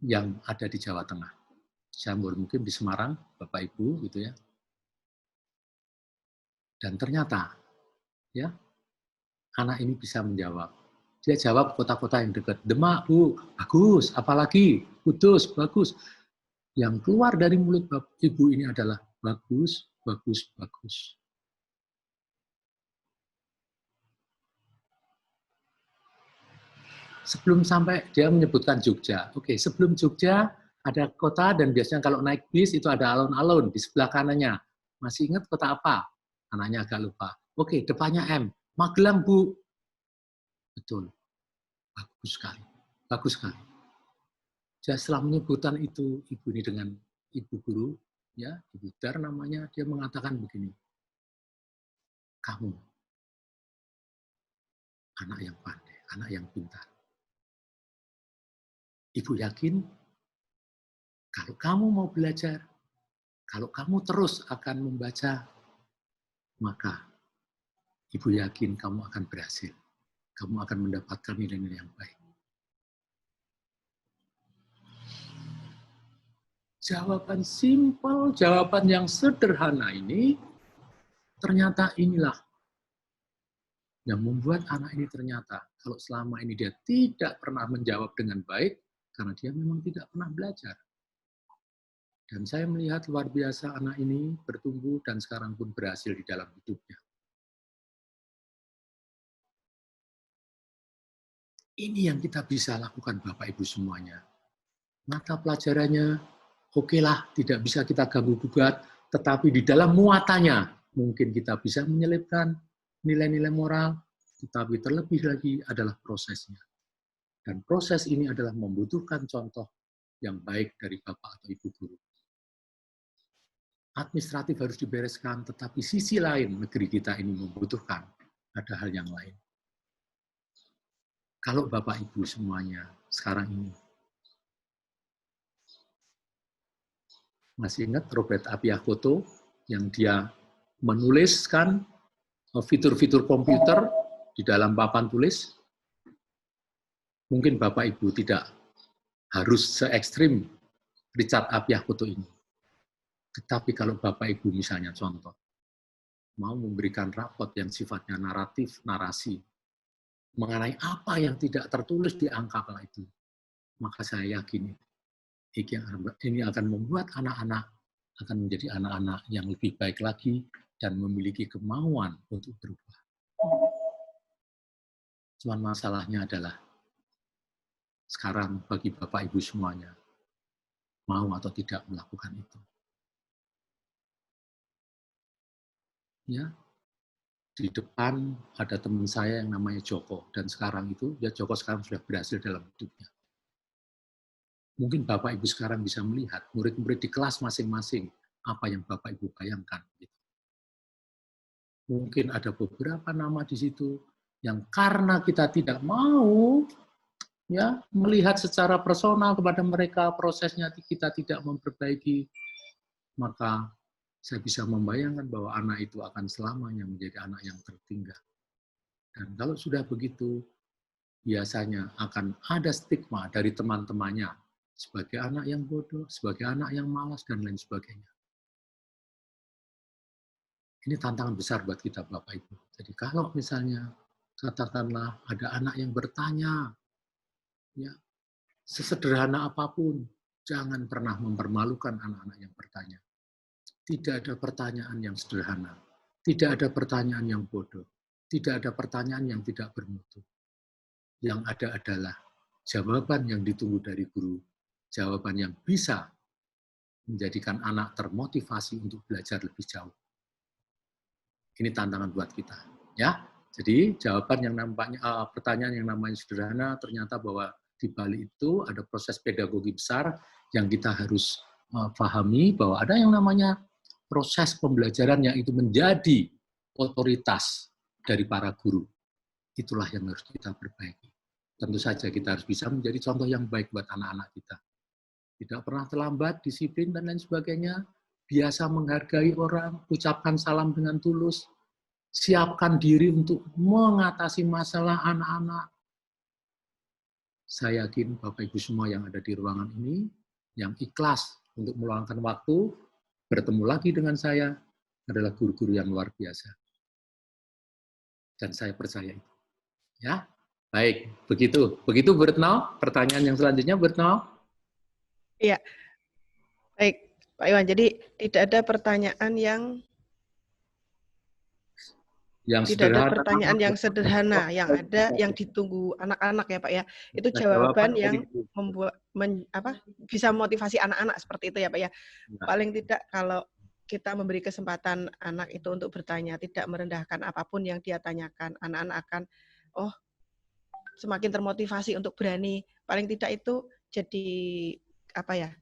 yang ada di Jawa Tengah. Jambul mungkin di Semarang, Bapak Ibu gitu ya. Dan ternyata ya, anak ini bisa menjawab. Dia jawab kota-kota yang dekat. Demak, Bu, bagus. Apalagi Kudus, bagus. Yang keluar dari mulut Ibu ini adalah bagus, bagus, bagus. Sebelum sampai dia menyebutkan Jogja. Oke, sebelum Jogja ada kota dan biasanya kalau naik bis itu ada alun-alun di sebelah kanannya. Masih ingat kota apa? Anaknya agak lupa. Oke, depannya M. Magelang, Bu. Betul. Bagus sekali. Bagus sekali. Jadi setelah menyebutkan itu, Ibu ini dengan Ibu guru, ya, Ibu Dar namanya, dia mengatakan begini. Kamu anak yang pandai, anak yang pintar. Ibu yakin kalau kamu mau belajar, kalau kamu terus akan membaca, maka Ibu yakin kamu akan berhasil. Kamu akan mendapatkan nilai-nilai yang baik. Jawaban simpel, jawaban yang sederhana ini, ternyata inilah yang membuat anak ini ternyata, kalau selama ini dia tidak pernah menjawab dengan baik, karena dia memang tidak pernah belajar. Dan saya melihat luar biasa anak ini bertumbuh dan sekarang pun berhasil di dalam hidupnya. Ini yang kita bisa lakukan Bapak Ibu semuanya. Mata pelajarannya okelah, tidak bisa kita ganggu-gugat, tetapi di dalam muatannya mungkin kita bisa menyelipkan nilai-nilai moral, tetapi terlebih lagi adalah prosesnya. Dan proses ini adalah membutuhkan contoh yang baik dari Bapak atau Ibu guru. Administratif harus dibereskan, tetapi sisi lain negeri kita ini membutuhkan ada hal yang lain. Kalau Bapak Ibu semuanya sekarang ini masih ingat Robert Appiah-Kotto yang dia menuliskan fitur-fitur komputer di dalam papan tulis? Mungkin Bapak Ibu tidak harus se-ekstrim Richard Appiah-Kotto ini. Tetapi kalau Bapak Ibu misalnya contoh, mau memberikan raport yang sifatnya naratif, narasi, mengenai apa yang tidak tertulis di angka itu, maka saya yakin ini akan membuat anak-anak akan menjadi anak-anak yang lebih baik lagi dan memiliki kemauan untuk berubah. Cuman masalahnya adalah sekarang bagi Bapak Ibu semuanya, mau atau tidak melakukan itu. Ya, di depan ada teman saya yang namanya Joko, dan sekarang itu, ya Joko sekarang sudah berhasil dalam hidupnya. Mungkin Bapak Ibu sekarang bisa melihat murid-murid di kelas masing-masing apa yang Bapak Ibu bayangkan. Mungkin ada beberapa nama di situ yang karena kita tidak mau ya melihat secara personal kepada mereka, prosesnya kita tidak memperbaiki, maka saya bisa membayangkan bahwa anak itu akan selamanya menjadi anak yang tertinggal. Dan kalau sudah begitu, biasanya akan ada stigma dari teman-temannya sebagai anak yang bodoh, sebagai anak yang malas, dan lain sebagainya. Ini tantangan besar buat kita, Bapak Ibu. Jadi kalau misalnya, katakanlah ada anak yang bertanya, ya, sesederhana apapun, jangan pernah mempermalukan anak-anak yang bertanya. Tidak ada pertanyaan yang sederhana, tidak ada pertanyaan yang bodoh, tidak ada pertanyaan yang tidak bermutu. Yang ada adalah jawaban yang ditunggu dari guru, jawaban yang bisa menjadikan anak termotivasi untuk belajar lebih jauh. Ini tantangan buat kita, ya. Jadi jawaban yang nampaknya pertanyaan yang namanya sederhana, ternyata bahwa di balik itu ada proses pedagogi besar yang kita harus pahami bahwa ada yang namanya proses pembelajaran yang itu menjadi otoritas dari para guru. Itulah yang harus kita perbaiki. Tentu saja kita harus bisa menjadi contoh yang baik buat anak-anak kita. Tidak pernah terlambat, disiplin, dan lain sebagainya. Biasa menghargai orang, ucapkan salam dengan tulus, siapkan diri untuk mengatasi masalah anak-anak. Saya yakin Bapak Ibu semua yang ada di ruangan ini, yang ikhlas untuk meluangkan waktu, bertemu lagi dengan saya, adalah guru-guru yang luar biasa. Dan saya percaya itu. Ya, baik, begitu. Begitu, Bu Retno. Pertanyaan yang selanjutnya, Bu Retno. Iya, baik Pak Iwan. Jadi tidak ada pertanyaan yang tidak ada pertanyaan yang sederhana, yang ada yang ditunggu anak-anak ya Pak ya. Itu jawaban yang membuat bisa memotivasi anak-anak seperti itu ya Pak ya. Paling tidak kalau kita memberi kesempatan anak itu untuk bertanya, tidak merendahkan apapun yang dia tanyakan, anak-anak akan semakin termotivasi untuk berani. Paling tidak itu jadi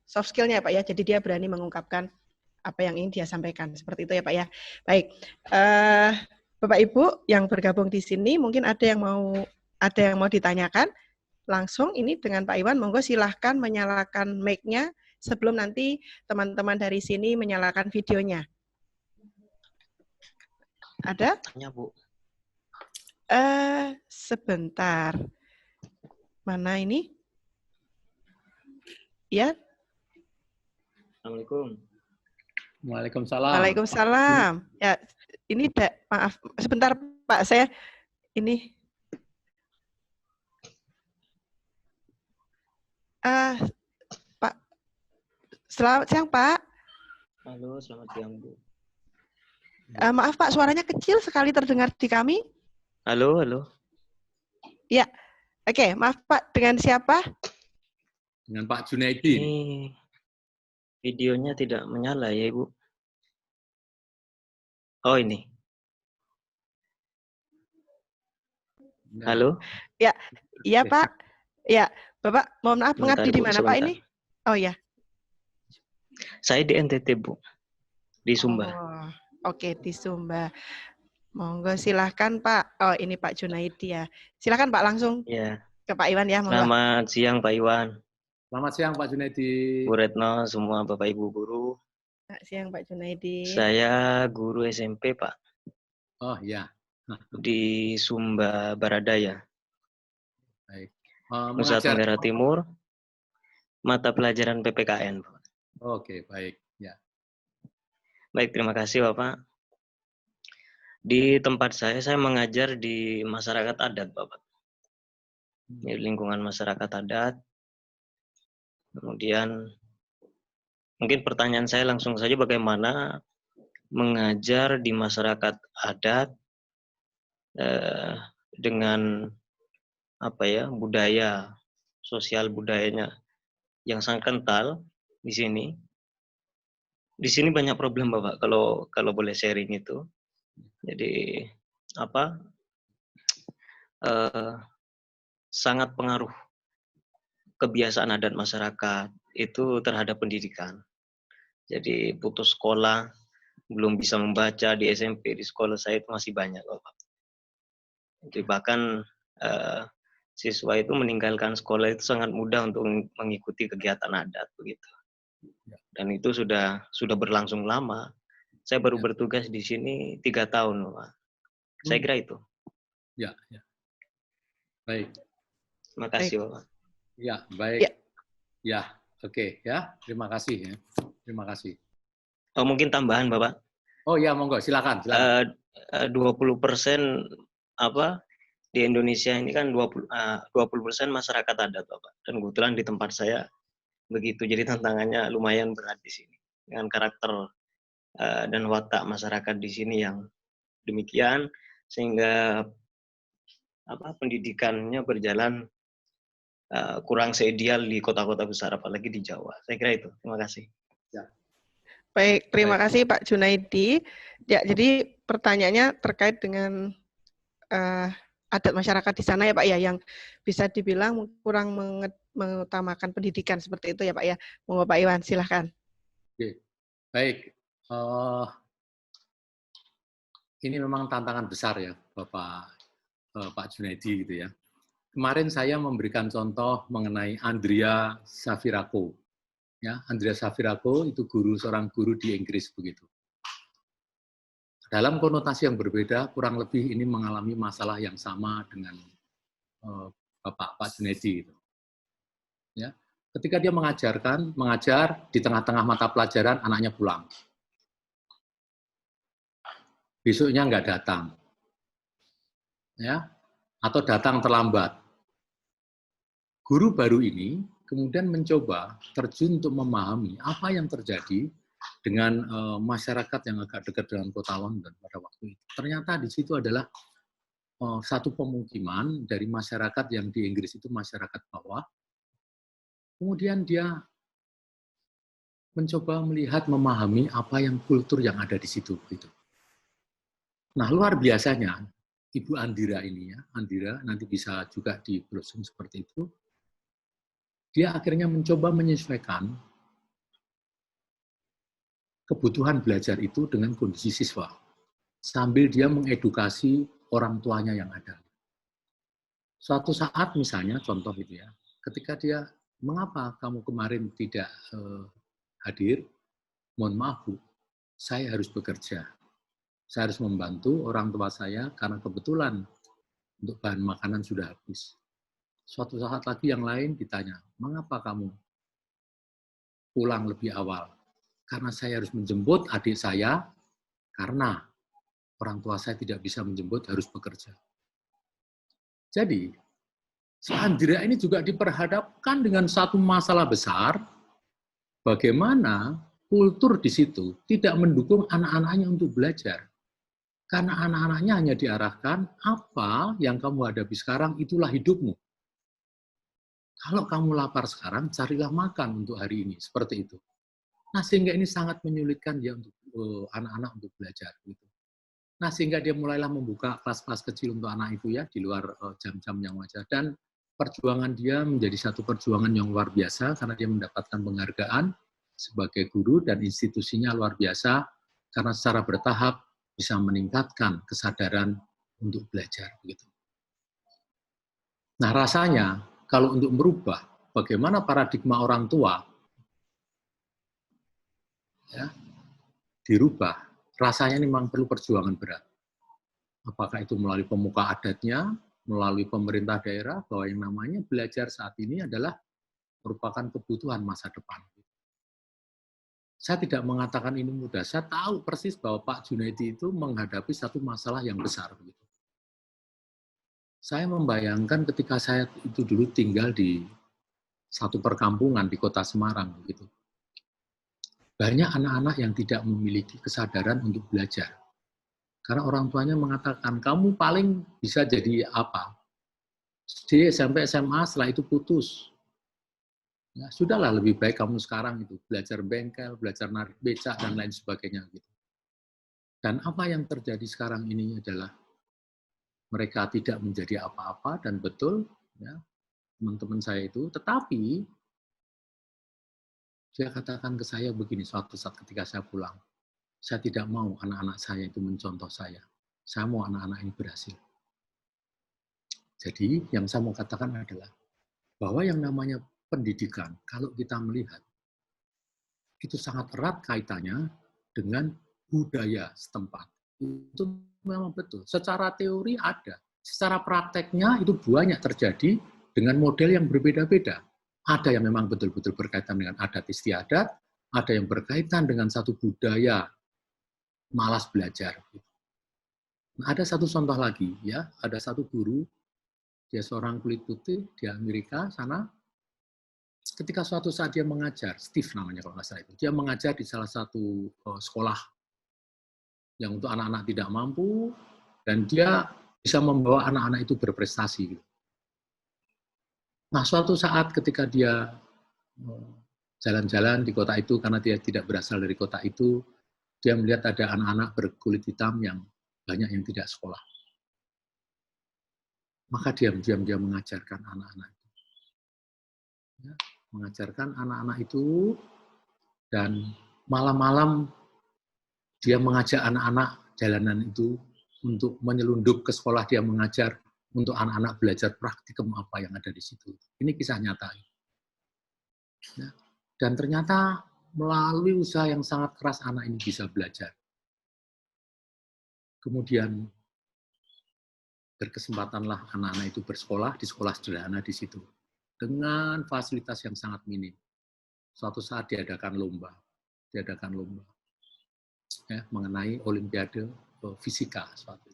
soft skill-nya ya Pak ya. Jadi dia berani mengungkapkan apa yang ingin dia sampaikan. Seperti itu ya Pak ya. Baik. Bapak Ibu yang bergabung di sini mungkin ada yang mau ditanyakan langsung ini dengan Pak Iwan. Monggo silahkan menyalakan mic-nya sebelum nanti teman-teman dari sini menyalakan videonya. Ada? Tanya, Bu. Sebentar. Mana ini? Ya. Assalamualaikum. Waalaikumsalam. Waalaikumsalam. Ya, ini maaf sebentar Pak, saya ini Pak. Selamat siang Pak. Halo, selamat siang Bu. Maaf Pak, suaranya kecil sekali terdengar di kami. Halo, halo. Ya, oke, maaf Pak, dengan siapa? Dengan Pak Junaidi. Videonya tidak menyala ya, Ibu. Oh, ini. Halo? Ya, iya Pak. Ya, Bapak mohon maaf Sebentar, mengabdi di Bu, mana Pak sebentar. ini? Oh ya. Saya di NTT, Bu. Di Sumba. Oh, oke di Sumba. Monggo silahkan Pak. Oh ini Pak Junaidi ya. Silahkan Pak langsung Ya. ke Pak Iwan ya. Monggo. Selamat siang, Pak Iwan. Selamat siang Pak Junaidi. Bu Retno, semua Bapak Ibu guru. Selamat siang Pak Junaidi. Saya guru SMP, Pak. Oh ya. Di Sumba Baradaya. Baik. Nusa Mengajar. Tenggara Timur. Mata pelajaran PPKN, Pak. Oke, baik. Ya. Baik, terima kasih Bapak. Di tempat saya mengajar di masyarakat adat, Bapak. Di lingkungan masyarakat adat. Kemudian, mungkin pertanyaan saya langsung saja, bagaimana mengajar di masyarakat adat dengan budaya, sosial budayanya yang sangat kental di sini. Di sini banyak problem, Bapak, kalau boleh sharing itu. Jadi sangat pengaruh kebiasaan adat masyarakat itu terhadap pendidikan. Jadi putus sekolah, belum bisa membaca di SMP, di sekolah saya itu masih banyak, Bapak. Jadi bahkan siswa itu meninggalkan sekolah itu sangat mudah untuk mengikuti kegiatan adat begitu. Dan itu sudah berlangsung lama. Saya baru bertugas di sini 3 tahun, Pak. Saya kira itu. Ya. Baik. Terima kasih, Bapak. Ya, baik. Ya, oke ya. Terima kasih ya. Terima kasih. Oh, mungkin tambahan, Bapak. Oh ya, monggo, silakan. 20% di Indonesia ini kan 20% masyarakat adat, Bapak. Dan kebetulan di tempat saya begitu. Jadi tantangannya lumayan berat di sini. Dengan karakter dan watak masyarakat di sini yang demikian, sehingga pendidikannya berjalan kurang seideal di kota-kota besar, apalagi di Jawa. Saya kira itu. Terima kasih. Ya. Baik, terima kasih Pak Junaidi. Ya, jadi pertanyaannya terkait dengan adat masyarakat di sana ya Pak ya, yang bisa dibilang kurang mengutamakan pendidikan seperti itu ya Pak ya. Monggo Pak Iwan, silahkan. Oke. Baik. Ini memang tantangan besar ya Pak Junaidi gitu ya. Kemarin saya memberikan contoh mengenai Andrea Safiraco. Ya, Andrea Safiraco itu seorang guru di Inggris begitu. Dalam konotasi yang berbeda, kurang lebih ini mengalami masalah yang sama dengan Pak Junaidi gitu. Ya, ketika dia mengajar di tengah-tengah mata pelajaran, anaknya pulang. Besoknya nggak datang. Ya, atau datang terlambat. Guru baru ini kemudian mencoba terjun untuk memahami apa yang terjadi dengan masyarakat yang agak dekat dengan kota London pada waktu itu. Ternyata di situ adalah satu pemukiman dari masyarakat yang di Inggris itu masyarakat bawah. Kemudian dia mencoba melihat, memahami apa yang kultur yang ada di situ. Gitu. Nah, luar biasanya, Ibu Andira ini ya, Andira nanti bisa juga di browsing seperti itu. Dia akhirnya mencoba menyesuaikan kebutuhan belajar itu dengan kondisi siswa, sambil dia mengedukasi orang tuanya yang ada. Suatu saat misalnya, contoh itu ya, ketika dia, mengapa kamu kemarin tidak hadir? Mohon maaf Bu, saya harus bekerja. Saya harus membantu orang tua saya karena kebetulan untuk bahan makanan sudah habis. Suatu saat lagi yang lain ditanya, mengapa kamu pulang lebih awal? Karena saya harus menjemput adik saya, karena orang tua saya tidak bisa menjemput, harus bekerja. Jadi, si Andrea ini juga diperhadapkan dengan satu masalah besar, bagaimana kultur di situ tidak mendukung anak-anaknya untuk belajar. Karena anak-anaknya hanya diarahkan, apa yang kamu hadapi sekarang, itulah hidupmu. Kalau kamu lapar sekarang, carilah makan untuk hari ini. Seperti itu. Nah, sehingga ini sangat menyulitkan dia untuk anak-anak untuk belajar. Gitu. Nah, sehingga dia mulailah membuka kelas-kelas kecil untuk anak itu ya, di luar jam-jam yang wajar. Dan perjuangan dia menjadi satu perjuangan yang luar biasa, karena dia mendapatkan penghargaan sebagai guru, dan institusinya luar biasa, karena secara bertahap bisa meningkatkan kesadaran untuk belajar. Gitu. Nah, rasanya, kalau untuk merubah bagaimana paradigma orang tua, ya, dirubah, rasanya ini memang perlu perjuangan berat. Apakah itu melalui pemuka adatnya, melalui pemerintah daerah, bahwa yang namanya belajar saat ini adalah merupakan kebutuhan masa depan. Saya tidak mengatakan ini mudah, saya tahu persis bahwa Pak Junaidi itu menghadapi satu masalah yang besar. Saya membayangkan ketika saya itu dulu tinggal di satu perkampungan di kota Semarang. Gitu. Banyak anak-anak yang tidak memiliki kesadaran untuk belajar. Karena orang tuanya mengatakan, kamu paling bisa jadi apa? Di SMP, SMA, setelah itu putus. Ya, sudahlah, lebih baik kamu sekarang itu belajar bengkel, belajar narik becak, dan lain sebagainya. Gitu. Dan apa yang terjadi sekarang ini adalah mereka tidak menjadi apa-apa, dan betul, ya, teman-teman saya itu, tetapi dia katakan ke saya begini suatu saat ketika saya pulang, saya tidak mau anak-anak saya itu mencontoh saya. Saya mau anak-anak ini berhasil. Jadi yang saya mau katakan adalah bahwa yang namanya pendidikan, kalau kita melihat, itu sangat erat kaitannya dengan budaya setempat. Itu memang betul. Secara teori ada. Secara prakteknya itu banyak terjadi dengan model yang berbeda-beda. Ada yang memang betul-betul berkaitan dengan adat istiadat, ada yang berkaitan dengan satu budaya malas belajar. Nah, ada satu contoh lagi, ya, ada satu guru, dia seorang kulit putih di Amerika sana. Ketika suatu saat dia mengajar, Steve namanya kalau nggak salah itu, dia mengajar di salah satu sekolah yang untuk anak-anak tidak mampu, dan dia bisa membawa anak-anak itu berprestasi. Nah, suatu saat ketika dia jalan-jalan di kota itu, karena dia tidak berasal dari kota itu, dia melihat ada anak-anak berkulit hitam yang banyak yang tidak sekolah. Maka diam-diam dia mengajarkan anak-anak itu. Ya, mengajarkan anak-anak itu, dan malam-malam dia mengajak anak-anak jalanan itu untuk menyelundup ke sekolah, dia mengajar untuk anak-anak belajar praktikum apa yang ada di situ. Ini kisah nyata. Ya. Dan ternyata melalui usaha yang sangat keras anak ini bisa belajar. Kemudian berkesempatanlah anak-anak itu bersekolah di sekolah sederhana di situ dengan fasilitas yang sangat minim. Suatu saat diadakan lomba ya, mengenai Olimpiade fisika suatu.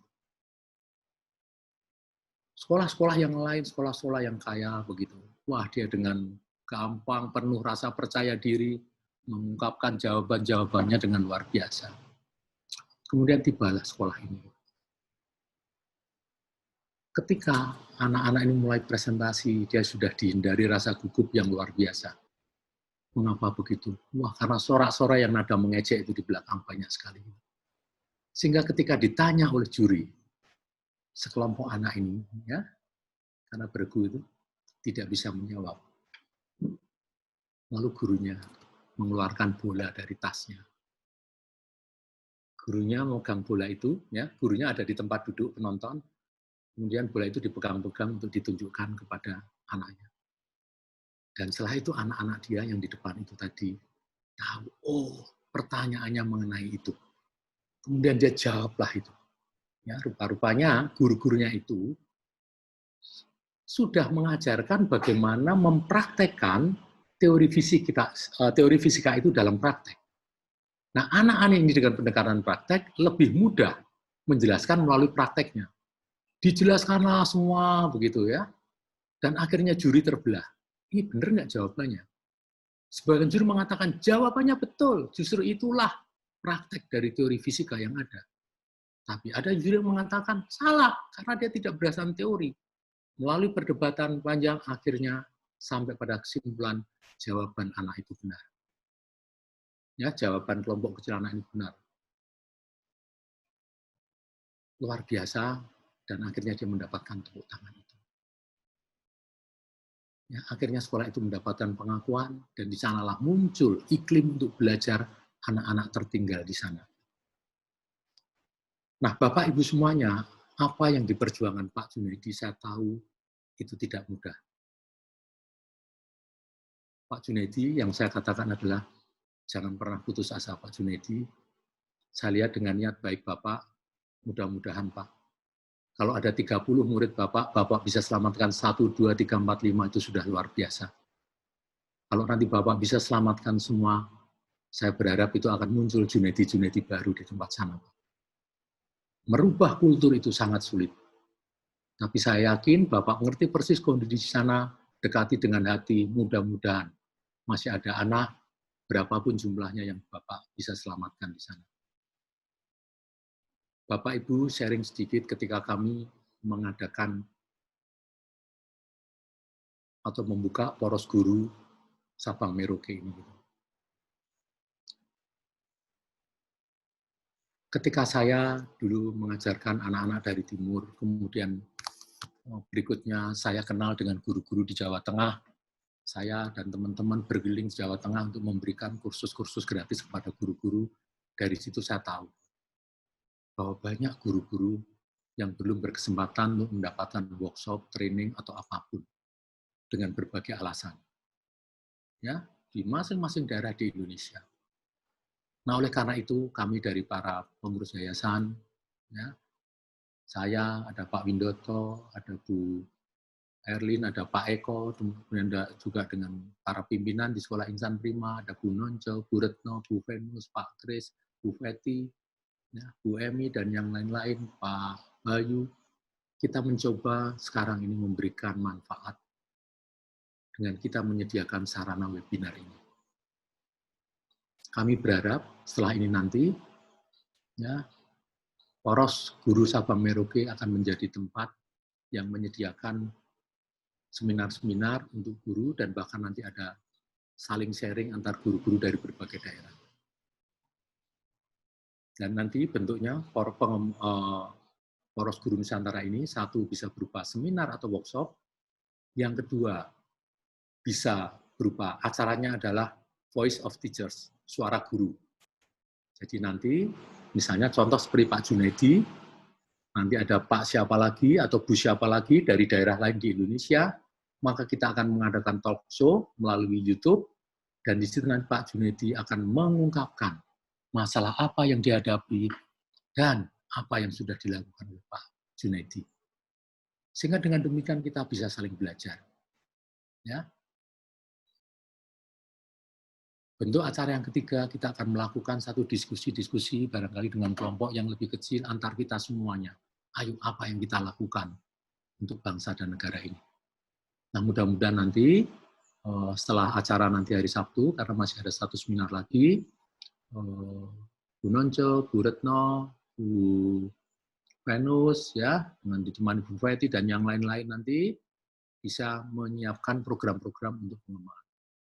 Sekolah-sekolah yang lain, sekolah-sekolah yang kaya begitu. Wah, dia dengan gampang, penuh rasa percaya diri, mengungkapkan jawaban-jawabannya dengan luar biasa. Kemudian tibalah sekolah ini. Ketika anak-anak ini mulai presentasi, dia sudah dihindari rasa gugup yang luar biasa. Mengapa begitu? Wah, karena sorak-sorai yang nada mengejek itu di belakang banyak sekali. Sehingga ketika ditanya oleh juri, sekelompok anak ini, ya, karena bergu itu tidak bisa menjawab. Lalu gurunya mengeluarkan bola dari tasnya. Gurunya memegang bola itu, ya, gurunya ada di tempat duduk penonton, kemudian bola itu dipegang-pegang untuk ditunjukkan kepada anaknya. Dan setelah itu anak-anak dia yang di depan itu tadi tahu, oh, pertanyaannya mengenai itu. Kemudian dia jawablah itu. Ya, rupa-rupanya guru-gurunya itu sudah mengajarkan bagaimana mempraktekkan teori fisika itu dalam praktek. Nah, anak-anak ini dengan pendekatan praktek lebih mudah menjelaskan melalui prakteknya. Dijelaskanlah semua begitu ya. Dan akhirnya juri terbelah. Ini benar nggak jawabannya? Sebagian juri mengatakan jawabannya betul. Justru itulah praktek dari teori fisika yang ada. Tapi ada juri yang mengatakan salah karena dia tidak berdasarkan teori. Melalui perdebatan panjang akhirnya sampai pada kesimpulan jawaban anak itu benar. Ya, jawaban kelompok kecil anak ini benar. Luar biasa, dan akhirnya dia mendapatkan tepuk tangan itu. Ya, akhirnya sekolah itu mendapatkan pengakuan, dan di sanalah muncul iklim untuk belajar anak-anak tertinggal di sana. Nah, Bapak Ibu semuanya, apa yang diperjuangkan Pak Junaidi, saya tahu itu tidak mudah. Pak Junaidi, yang saya katakan adalah, jangan pernah putus asa Pak Junaidi. Saya lihat dengan niat baik Bapak, mudah-mudahan Pak, kalau ada 30 murid Bapak, Bapak bisa selamatkan 1, 2, 3, 4, 5, itu sudah luar biasa. Kalau nanti Bapak bisa selamatkan semua, saya berharap itu akan muncul Junaidi-Junaidi baru di tempat sana. Merubah kultur itu sangat sulit. Tapi saya yakin Bapak mengerti persis kondisi di sana, dekati dengan hati, mudah-mudahan masih ada anak, berapapun jumlahnya yang Bapak bisa selamatkan di sana. Bapak Ibu sharing sedikit ketika kami mengadakan atau membuka poros guru Sabang Merauke ini. Ketika saya dulu mengajarkan anak-anak dari timur, kemudian berikutnya saya kenal dengan guru-guru di Jawa Tengah, saya dan teman-teman berkeliling di Jawa Tengah untuk memberikan kursus-kursus gratis kepada guru-guru. Dari situ saya tahu bahwa banyak guru-guru yang belum berkesempatan untuk mendapatkan workshop, training, atau apapun dengan berbagai alasan. Ya, di masing-masing daerah di Indonesia. Nah, oleh karena itu, kami dari para pengurus yayasan, ya, saya, ada Pak Windoto, ada Bu Erlin, ada Pak Eko, kemudian ada juga dengan para pimpinan di Sekolah Insan Prima, ada Bu Nonco, Bu Retno, Bu Venus, Pak Kris, Bu Feti, ya, Bu Emi, dan yang lain-lain, Pak Bayu. Kita mencoba sekarang ini memberikan manfaat dengan kita menyediakan sarana webinar ini. Kami berharap setelah ini nanti, ya, poros guru Sabang Merauke akan menjadi tempat yang menyediakan seminar-seminar untuk guru, dan bahkan nanti ada saling sharing antar guru-guru dari berbagai daerah. Dan nanti bentuknya poros guru Nusantara ini, satu bisa berupa seminar atau workshop, yang kedua bisa berupa acaranya adalah Voice of Teachers, suara guru. Jadi nanti, misalnya contoh seperti Pak Junaidi, nanti ada Pak siapa lagi atau Bu siapa lagi dari daerah lain di Indonesia, maka kita akan mengadakan talk show melalui YouTube, dan di situ nanti Pak Junaidi akan mengungkapkan masalah apa yang dihadapi dan apa yang sudah dilakukan oleh Pak Junaidi. Sehingga dengan demikian kita bisa saling belajar. Ya. Bentuk acara yang ketiga, kita akan melakukan satu diskusi-diskusi barangkali dengan kelompok yang lebih kecil antar kita semuanya. Ayo, apa yang kita lakukan untuk bangsa dan negara ini. Nah, mudah-mudahan nanti setelah acara nanti hari Sabtu, karena masih ada satu seminar lagi, Bu Nonco, Bu Retno, Bu Venus, ya, dengan ditemani Bu Feti dan yang lain-lain nanti bisa menyiapkan program-program untuk pengembangan.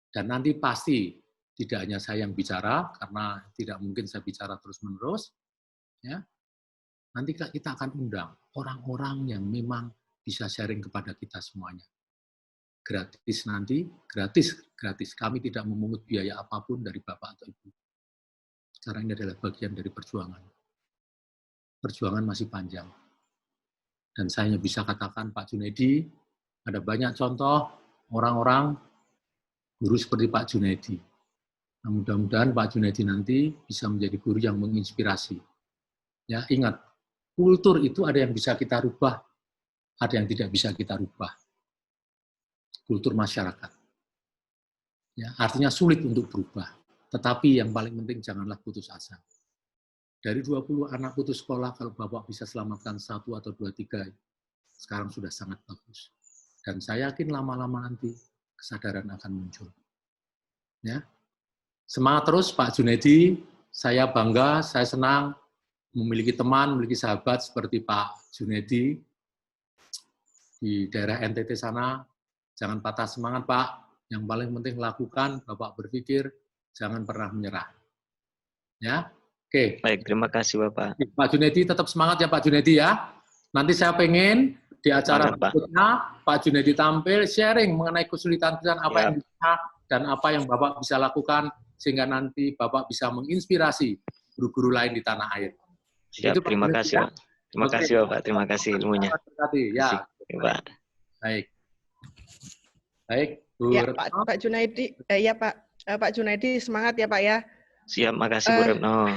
Dan nanti pasti tidak hanya saya yang bicara, karena tidak mungkin saya bicara terus-menerus, ya. Nanti kita akan undang orang-orang yang memang bisa sharing kepada kita semuanya. Gratis nanti, gratis. Kami tidak memungut biaya apapun dari Bapak atau Ibu. Karena ini adalah bagian dari perjuangan. Perjuangan masih panjang. Dan saya bisa katakan, Pak Junaidi, ada banyak contoh orang-orang guru seperti Pak Junaidi. Nah, mudah-mudahan Pak Junaidi nanti bisa menjadi guru yang menginspirasi. Ya, ingat, kultur itu ada yang bisa kita rubah, ada yang tidak bisa kita rubah. Kultur masyarakat. Ya, artinya sulit untuk berubah. Tetapi yang paling penting janganlah putus asa. Dari 20 anak putus sekolah, kalau Bapak bisa selamatkan 1 atau 2, 3, sekarang sudah sangat bagus. Dan saya yakin lama-lama nanti kesadaran akan muncul. Ya. Semangat terus Pak Junaidi, saya bangga, saya senang memiliki teman, memiliki sahabat seperti Pak Junaidi di daerah NTT sana. Jangan patah semangat Pak, yang paling penting lakukan, Bapak berpikir, jangan pernah menyerah. Ya, oke. Baik, terima kasih Bapak. Pak Junedi tetap semangat ya Pak Junedi ya. Nanti saya pengen di acara Semangat, Pak. berikutnya Pak Junedi tampil sharing mengenai kesulitan-kesulitan apa yang bisa dan apa yang Bapak bisa lakukan sehingga nanti Bapak bisa menginspirasi guru-guru lain di tanah air. Siap, Itu, Pak terima Junedi, kasih ya. Pak. Terima Oke. kasih Bapak, terima kasih ilmunya. Ya. Pak. Baik. Baik, Bu Ya, Retno. Pak Junaidi, ya Pak Junaidi semangat ya Pak ya. Siap, makasih Bu Retno.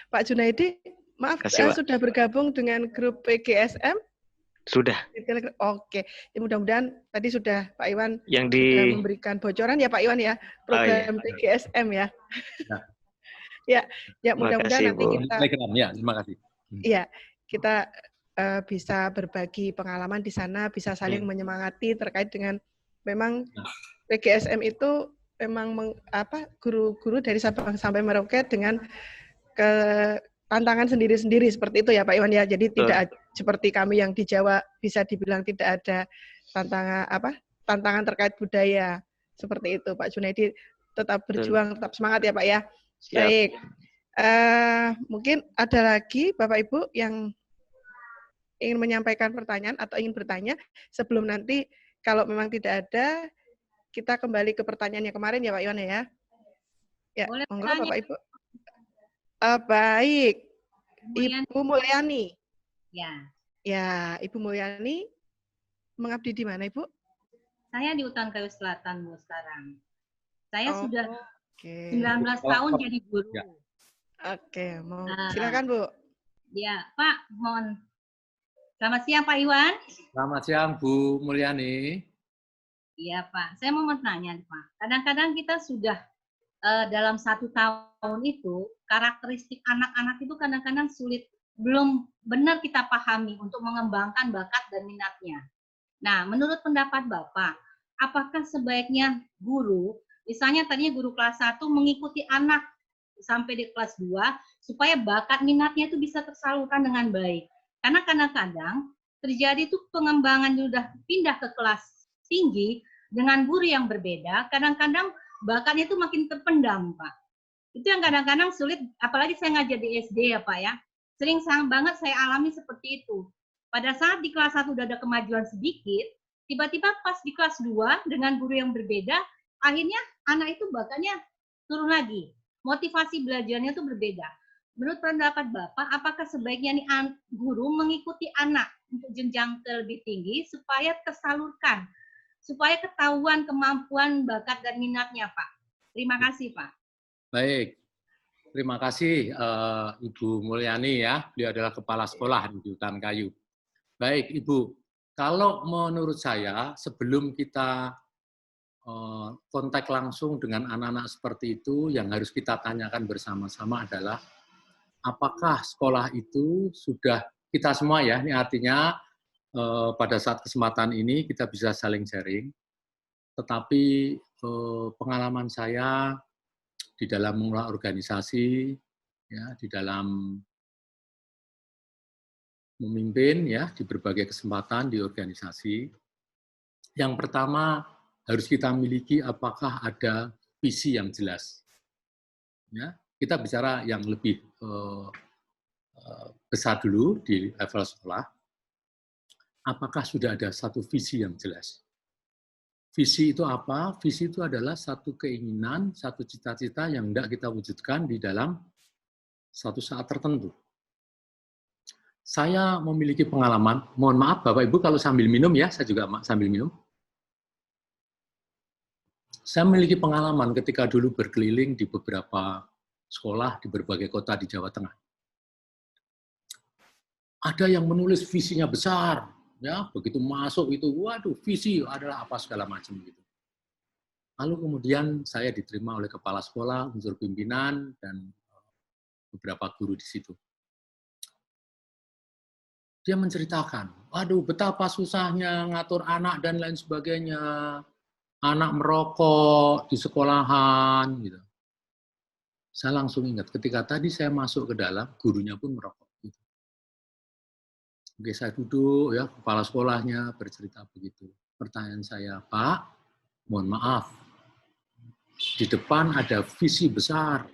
Pak Junaidi, maaf Kasih, Pak. sudah bergabung dengan grup PGSM? Sudah. Oke, ya, mudah-mudahan tadi sudah Pak Iwan Yang sudah memberikan bocoran ya Pak Iwan ya, program PGSM ya. Ya mudah-mudahan nanti kita. Ya, terima kasih. Iya, kita bisa berbagi pengalaman di sana, bisa saling menyemangati terkait dengan memang PGSM itu memang guru-guru dari Sabang sampai Merauke dengan tantangan sendiri-sendiri seperti itu ya Pak Iwan ya. Jadi tidak seperti kami yang di Jawa bisa dibilang tidak ada tantangan terkait budaya seperti itu. Pak Junaidi tetap berjuang, tetap semangat ya Pak ya. Siap. Baik. Mungkin ada lagi Bapak Ibu yang ingin menyampaikan pertanyaan atau ingin bertanya sebelum nanti kalau memang tidak ada kita kembali ke pertanyaannya kemarin ya Pak Iwan ya. Ya, boleh monggo bertanya. Bapak Ibu. Baik. Ibu Mulyani. Ya. Ya, Ibu Mulyani mengabdi di mana Ibu? Saya di Hutan Kayu Selatan Bu sekarang. Saya sudah Oke. 19 tahun jadi guru. Ya. Oke, silakan Bu. Ya, Pak, mohon. Selamat siang Pak Iwan. Selamat siang Bu Mulyani. Iya Pak, saya mau bertanya Pak. Kadang-kadang kita sudah dalam 1 tahun itu karakteristik anak-anak itu kadang-kadang sulit, belum benar kita pahami untuk mengembangkan bakat dan minatnya. Nah, menurut pendapat Bapak, apakah sebaiknya guru, misalnya tadinya guru kelas 1 mengikuti anak sampai di kelas 2 supaya bakat minatnya itu bisa tersalurkan dengan baik. Karena kadang-kadang terjadi tuh pengembangan sudah pindah ke kelas tinggi dengan guru yang berbeda, kadang-kadang bakatnya itu makin terpendam, Pak. Itu yang kadang-kadang sulit, apalagi saya ngajar di SD ya, Pak ya. Sering banget saya alami seperti itu. Pada saat di kelas 1 udah ada kemajuan sedikit, tiba-tiba pas di kelas 2 dengan guru yang berbeda, akhirnya anak itu bakatnya turun lagi. Motivasi belajarnya itu berbeda. Menurut pendapat Bapak, apakah sebaiknya nih guru mengikuti anak untuk jenjang lebih tinggi supaya tersalurkan, supaya ketahuan kemampuan bakat dan minatnya, Pak? Terima kasih, Pak. Baik, terima kasih Ibu Mulyani ya. Beliau adalah kepala sekolah di Hutan Kayu. Baik, Ibu. Kalau menurut saya sebelum kita kontak langsung dengan anak-anak seperti itu, yang harus kita tanyakan bersama-sama adalah apakah sekolah itu sudah kita semua ya, ini artinya pada saat kesempatan ini kita bisa saling sharing, tetapi pengalaman saya di dalam mengelola organisasi, ya, di dalam memimpin ya di berbagai kesempatan di organisasi, yang pertama harus kita miliki apakah ada visi yang jelas. Ya, kita bicara yang lebih besar dulu di level sekolah. Apakah sudah ada satu visi yang jelas? Visi itu apa? Visi itu adalah satu keinginan, satu cita-cita yang hendak kita wujudkan di dalam suatu saat tertentu. Saya memiliki pengalaman, mohon maaf Bapak Ibu kalau sambil minum ya, saya juga sambil minum. Saya memiliki pengalaman ketika dulu berkeliling di beberapa sekolah di berbagai kota di Jawa Tengah. Ada yang menulis visinya besar, ya begitu masuk itu, waduh visi adalah apa segala macam gitu. Lalu kemudian saya diterima oleh kepala sekolah, unsur pimpinan dan beberapa guru di situ. Dia menceritakan, waduh betapa susahnya ngatur anak dan lain sebagainya. Anak merokok di sekolahan, gitu. Saya langsung ingat, ketika tadi saya masuk ke dalam, gurunya pun merokok. Gitu. Oke, saya duduk, ya, kepala sekolahnya bercerita begitu. Pertanyaan saya, Pak, mohon maaf, di depan ada visi besar.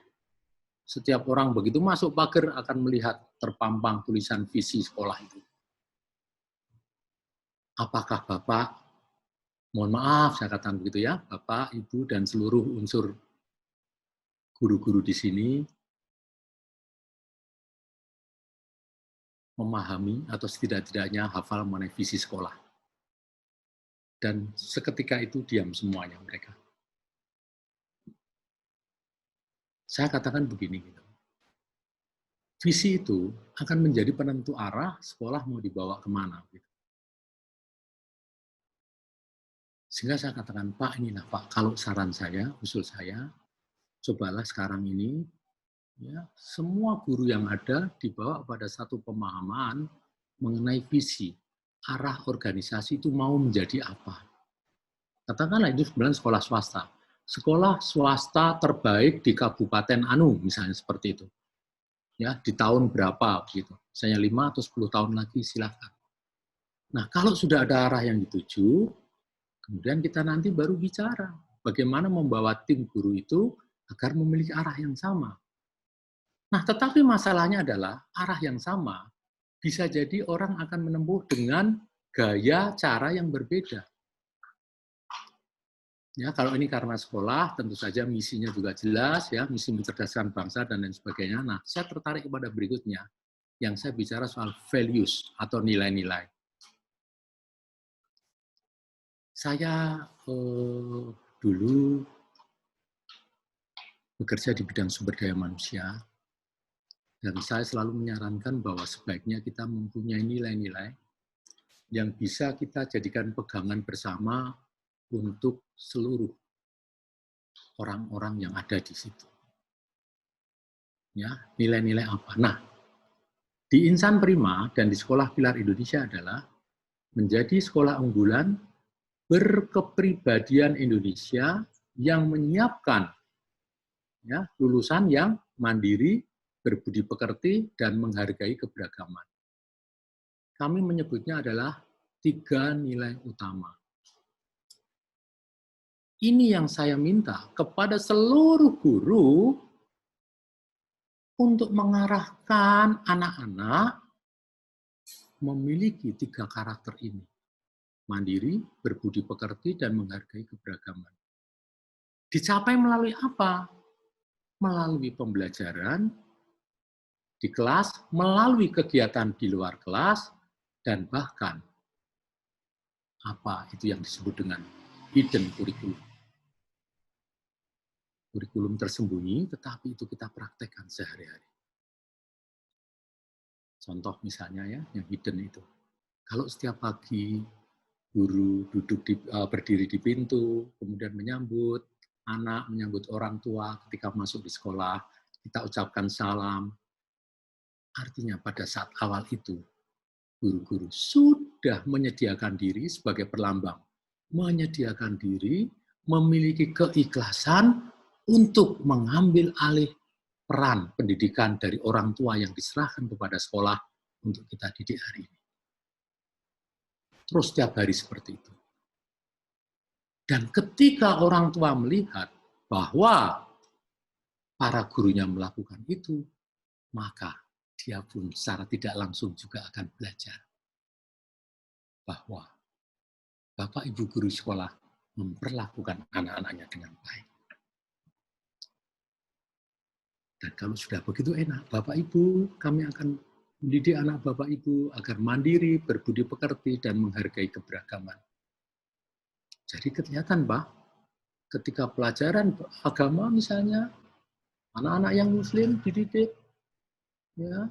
Setiap orang begitu masuk pagar akan melihat terpampang tulisan visi sekolah itu. Apakah Bapak, mohon maaf saya katakan begitu ya, Bapak, Ibu, dan seluruh unsur guru-guru di sini memahami atau setidak-tidaknya hafal mengenai visi sekolah. Dan seketika itu diam semuanya mereka. Saya katakan begini, gitu. Visi itu akan menjadi penentu arah sekolah mau dibawa kemana. Gitu. Sehingga saya katakan, Pak, inilah Pak, kalau saran saya, usul saya, cobalah sekarang ini, ya, semua guru yang ada dibawa pada satu pemahaman mengenai visi, arah organisasi itu mau menjadi apa. Katakanlah itu sebenarnya sekolah swasta. Sekolah swasta terbaik di Kabupaten Anu, misalnya seperti itu. Ya, di tahun berapa gitu. Misalnya 5 atau 10 tahun lagi silakan. Nah, kalau sudah ada arah yang dituju, kemudian kita nanti baru bicara bagaimana membawa tim guru itu agar memiliki arah yang sama. Nah, tetapi masalahnya adalah arah yang sama bisa jadi orang akan menempuh dengan gaya cara yang berbeda. Ya, kalau ini karena sekolah, tentu saja misinya juga jelas, ya, misi mencerdaskan bangsa dan lain sebagainya. Nah, saya tertarik kepada berikutnya, yang saya bicara soal values atau nilai-nilai. Saya dulu bekerja di bidang sumber daya manusia, dan saya selalu menyarankan bahwa sebaiknya kita mempunyai nilai-nilai yang bisa kita jadikan pegangan bersama untuk seluruh orang-orang yang ada di situ. Ya, nilai-nilai apa? Nah, di Insan Prima dan di Sekolah Pilar Indonesia adalah menjadi sekolah unggulan berkepribadian Indonesia yang menyiapkan, ya, lulusan yang mandiri, berbudi pekerti, dan menghargai keberagaman. Kami menyebutnya adalah 3 nilai utama. Ini yang saya minta kepada seluruh guru untuk mengarahkan anak-anak memiliki 3 karakter ini. Mandiri, berbudi pekerti, dan menghargai keberagaman. Dicapai melalui apa? Melalui pembelajaran di kelas, melalui kegiatan di luar kelas, dan bahkan apa itu yang disebut dengan hidden curriculum. Kurikulum tersembunyi, tetapi itu kita praktekkan sehari-hari. Contoh misalnya ya, yang hidden itu. Kalau setiap pagi guru berdiri di pintu, kemudian menyambut anak, menyambut orang tua ketika masuk di sekolah, kita ucapkan salam. Artinya pada saat awal itu, guru-guru sudah menyediakan diri sebagai perlambang. Menyediakan diri, memiliki keikhlasan untuk mengambil alih peran pendidikan dari orang tua yang diserahkan kepada sekolah untuk kita didik hari ini. Terus setiap hari seperti itu. Dan ketika orang tua melihat bahwa para gurunya melakukan itu, maka dia pun secara tidak langsung juga akan belajar bahwa Bapak Ibu guru sekolah memperlakukan anak-anaknya dengan baik. Dan kalau sudah begitu enak, Bapak Ibu, kami akan mendidik anak Bapak Ibu agar mandiri, berbudi pekerti, dan menghargai keberagaman. Jadi kelihatan, Pak, ketika pelajaran agama misalnya, anak-anak yang muslim dididik, ya,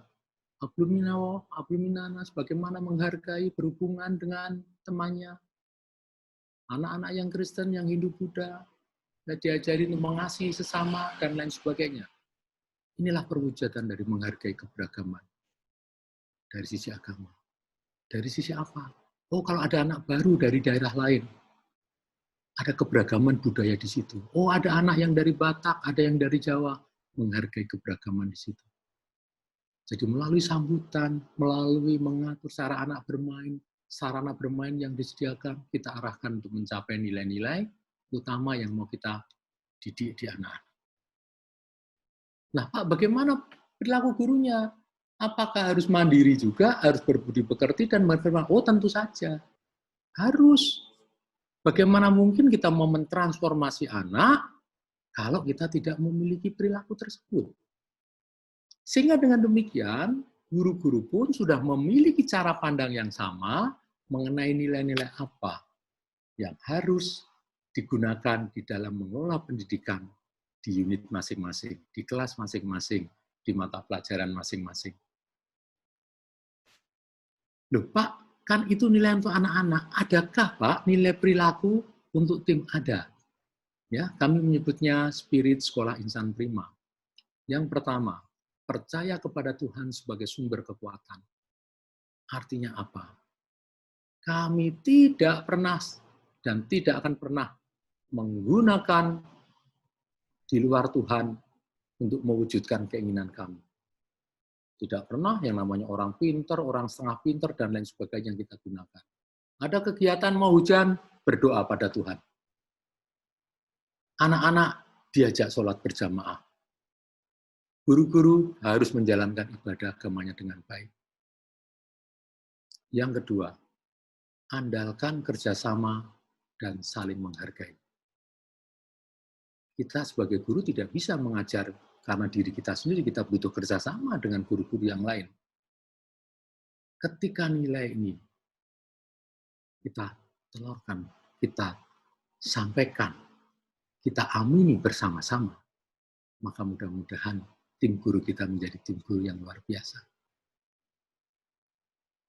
abluminanas, bagaimana menghargai, berhubungan dengan temannya. Anak-anak yang Kristen, yang Hindu, Buddha, diajari untuk mengasihi sesama, dan lain sebagainya. Inilah perwujudan dari menghargai keberagaman. Dari sisi agama. Dari sisi apa? Oh, kalau ada anak baru dari daerah lain, ada keberagaman budaya di situ. Oh, ada anak yang dari Batak, ada yang dari Jawa, menghargai keberagaman di situ. Jadi melalui sambutan, melalui mengatur cara anak bermain, sarana bermain yang disediakan, kita arahkan untuk mencapai nilai-nilai utama yang mau kita didik di anak-anak. Nah, Pak, bagaimana perilaku gurunya? Apakah harus mandiri juga, harus berbudi pekerti dan berfirman? Oh, tentu saja. Harus. Bagaimana mungkin kita mau mentransformasi anak kalau kita tidak memiliki perilaku tersebut? Sehingga dengan demikian, guru-guru pun sudah memiliki cara pandang yang sama mengenai nilai-nilai apa yang harus digunakan di dalam mengelola pendidikan di unit masing-masing, di kelas masing-masing, di mata pelajaran masing-masing. Loh Pak, kan itu nilai untuk anak-anak. Adakah Pak nilai perilaku untuk tim? Ada. Ya, kami menyebutnya spirit sekolah insan prima. Yang pertama, percaya kepada Tuhan sebagai sumber kekuatan. Artinya apa? Kami tidak pernah dan tidak akan pernah menggunakan di luar Tuhan untuk mewujudkan keinginan kami. Tidak pernah yang namanya orang pinter, orang setengah pinter, dan lain sebagainya yang kita gunakan. Ada kegiatan mau hujan, berdoa pada Tuhan. Anak-anak diajak sholat berjamaah. Guru-guru harus menjalankan ibadah agamanya dengan baik. Yang kedua, andalkan kerjasama dan saling menghargai. Kita sebagai guru tidak bisa mengajar karena diri kita sendiri, kita butuh kerjasama dengan guru-guru yang lain. Ketika nilai ini kita telurkan, kita sampaikan, kita amini bersama-sama, maka mudah-mudahan tim guru kita menjadi tim guru yang luar biasa.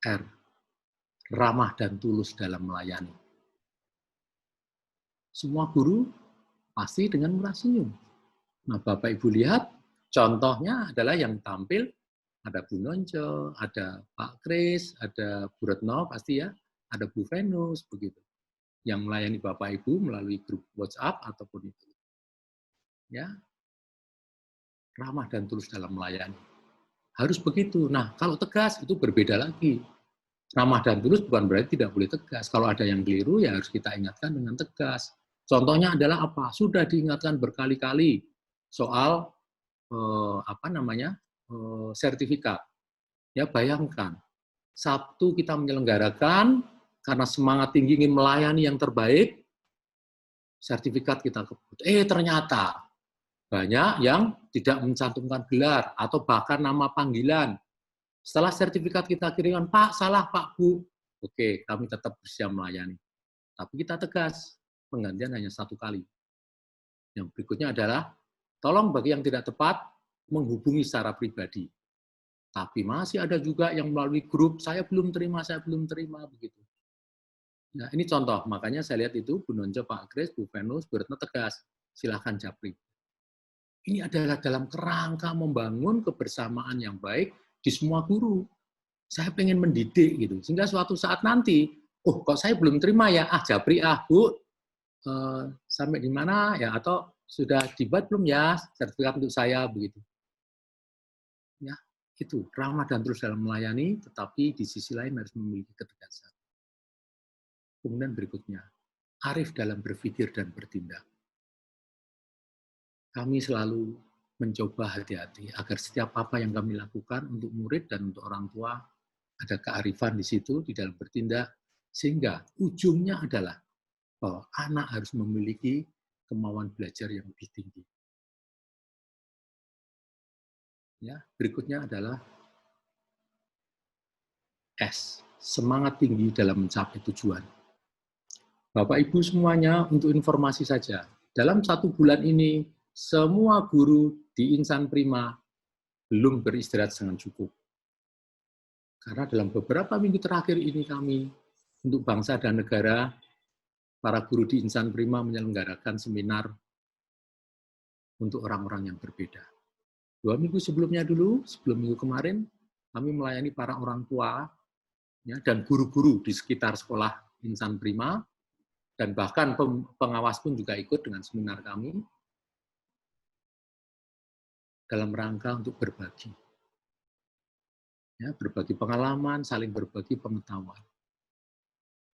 R. Ramah dan tulus dalam melayani. Semua guru pasti dengan murah senyum. Nah, Bapak Ibu lihat, contohnya adalah yang tampil, ada Bu Nonjo, ada Pak Kris, ada Bu Retno pasti ya, ada Bu Venus, begitu. Yang melayani Bapak Ibu melalui grup WhatsApp ataupun itu. Ya, ramah dan tulus dalam melayani. Harus begitu. Nah, kalau tegas itu berbeda lagi. Ramah dan tulus bukan berarti tidak boleh tegas. Kalau ada yang keliru, ya harus kita ingatkan dengan tegas. Contohnya adalah apa? Sudah diingatkan berkali-kali soal sertifikat. Ya, bayangkan Sabtu kita menyelenggarakan karena semangat tinggi ingin melayani yang terbaik, sertifikat kita kebut. Ternyata banyak yang tidak mencantumkan gelar atau bahkan nama panggilan. Setelah sertifikat kita kirimkan, Pak, salah Pak, Bu. Oke, kami tetap bersedia melayani. Tapi kita tegas, penggantian hanya 1 kali. Yang berikutnya adalah, tolong bagi yang tidak tepat, menghubungi secara pribadi. Tapi masih ada juga yang melalui grup, saya belum terima, begitu. Nah, ini contoh, makanya saya lihat itu, Bu Nonjo, Pak Kris, Bu Venus, Bu Retno tegas, silahkan japri. Ini adalah dalam kerangka membangun kebersamaan yang baik di semua guru. Saya pengen mendidik gitu, sehingga suatu saat nanti, kok saya belum terima ya, japri Bu, sampai di mana ya, atau sudah dibuat belum ya sertifikat untuk saya, begitu. Ya, itu ramah dan terus dalam melayani, tetapi di sisi lain harus memiliki ketegasan. Kemudian berikutnya, arif dalam berpikir dan bertindak. Kami selalu mencoba hati-hati agar setiap apa yang kami lakukan untuk murid dan untuk orang tua ada kearifan di situ di dalam bertindak, sehingga ujungnya adalah bahwa anak harus memiliki kemauan belajar yang lebih tinggi. Ya, berikutnya adalah S, semangat tinggi dalam mencapai tujuan. Bapak Ibu semuanya, untuk informasi saja, dalam 1 bulan ini semua guru di Insan Prima belum beristirahat dengan cukup. Karena dalam beberapa minggu terakhir ini kami, untuk bangsa dan negara, para guru di Insan Prima menyelenggarakan seminar untuk orang-orang yang berbeda. 2 minggu sebelumnya dulu, sebelum minggu kemarin, kami melayani para orang tua ya, dan guru-guru di sekitar sekolah Insan Prima, dan bahkan pengawas pun juga ikut dengan seminar kami, dalam rangka untuk berbagi. Ya, berbagi pengalaman, saling berbagi pengetahuan.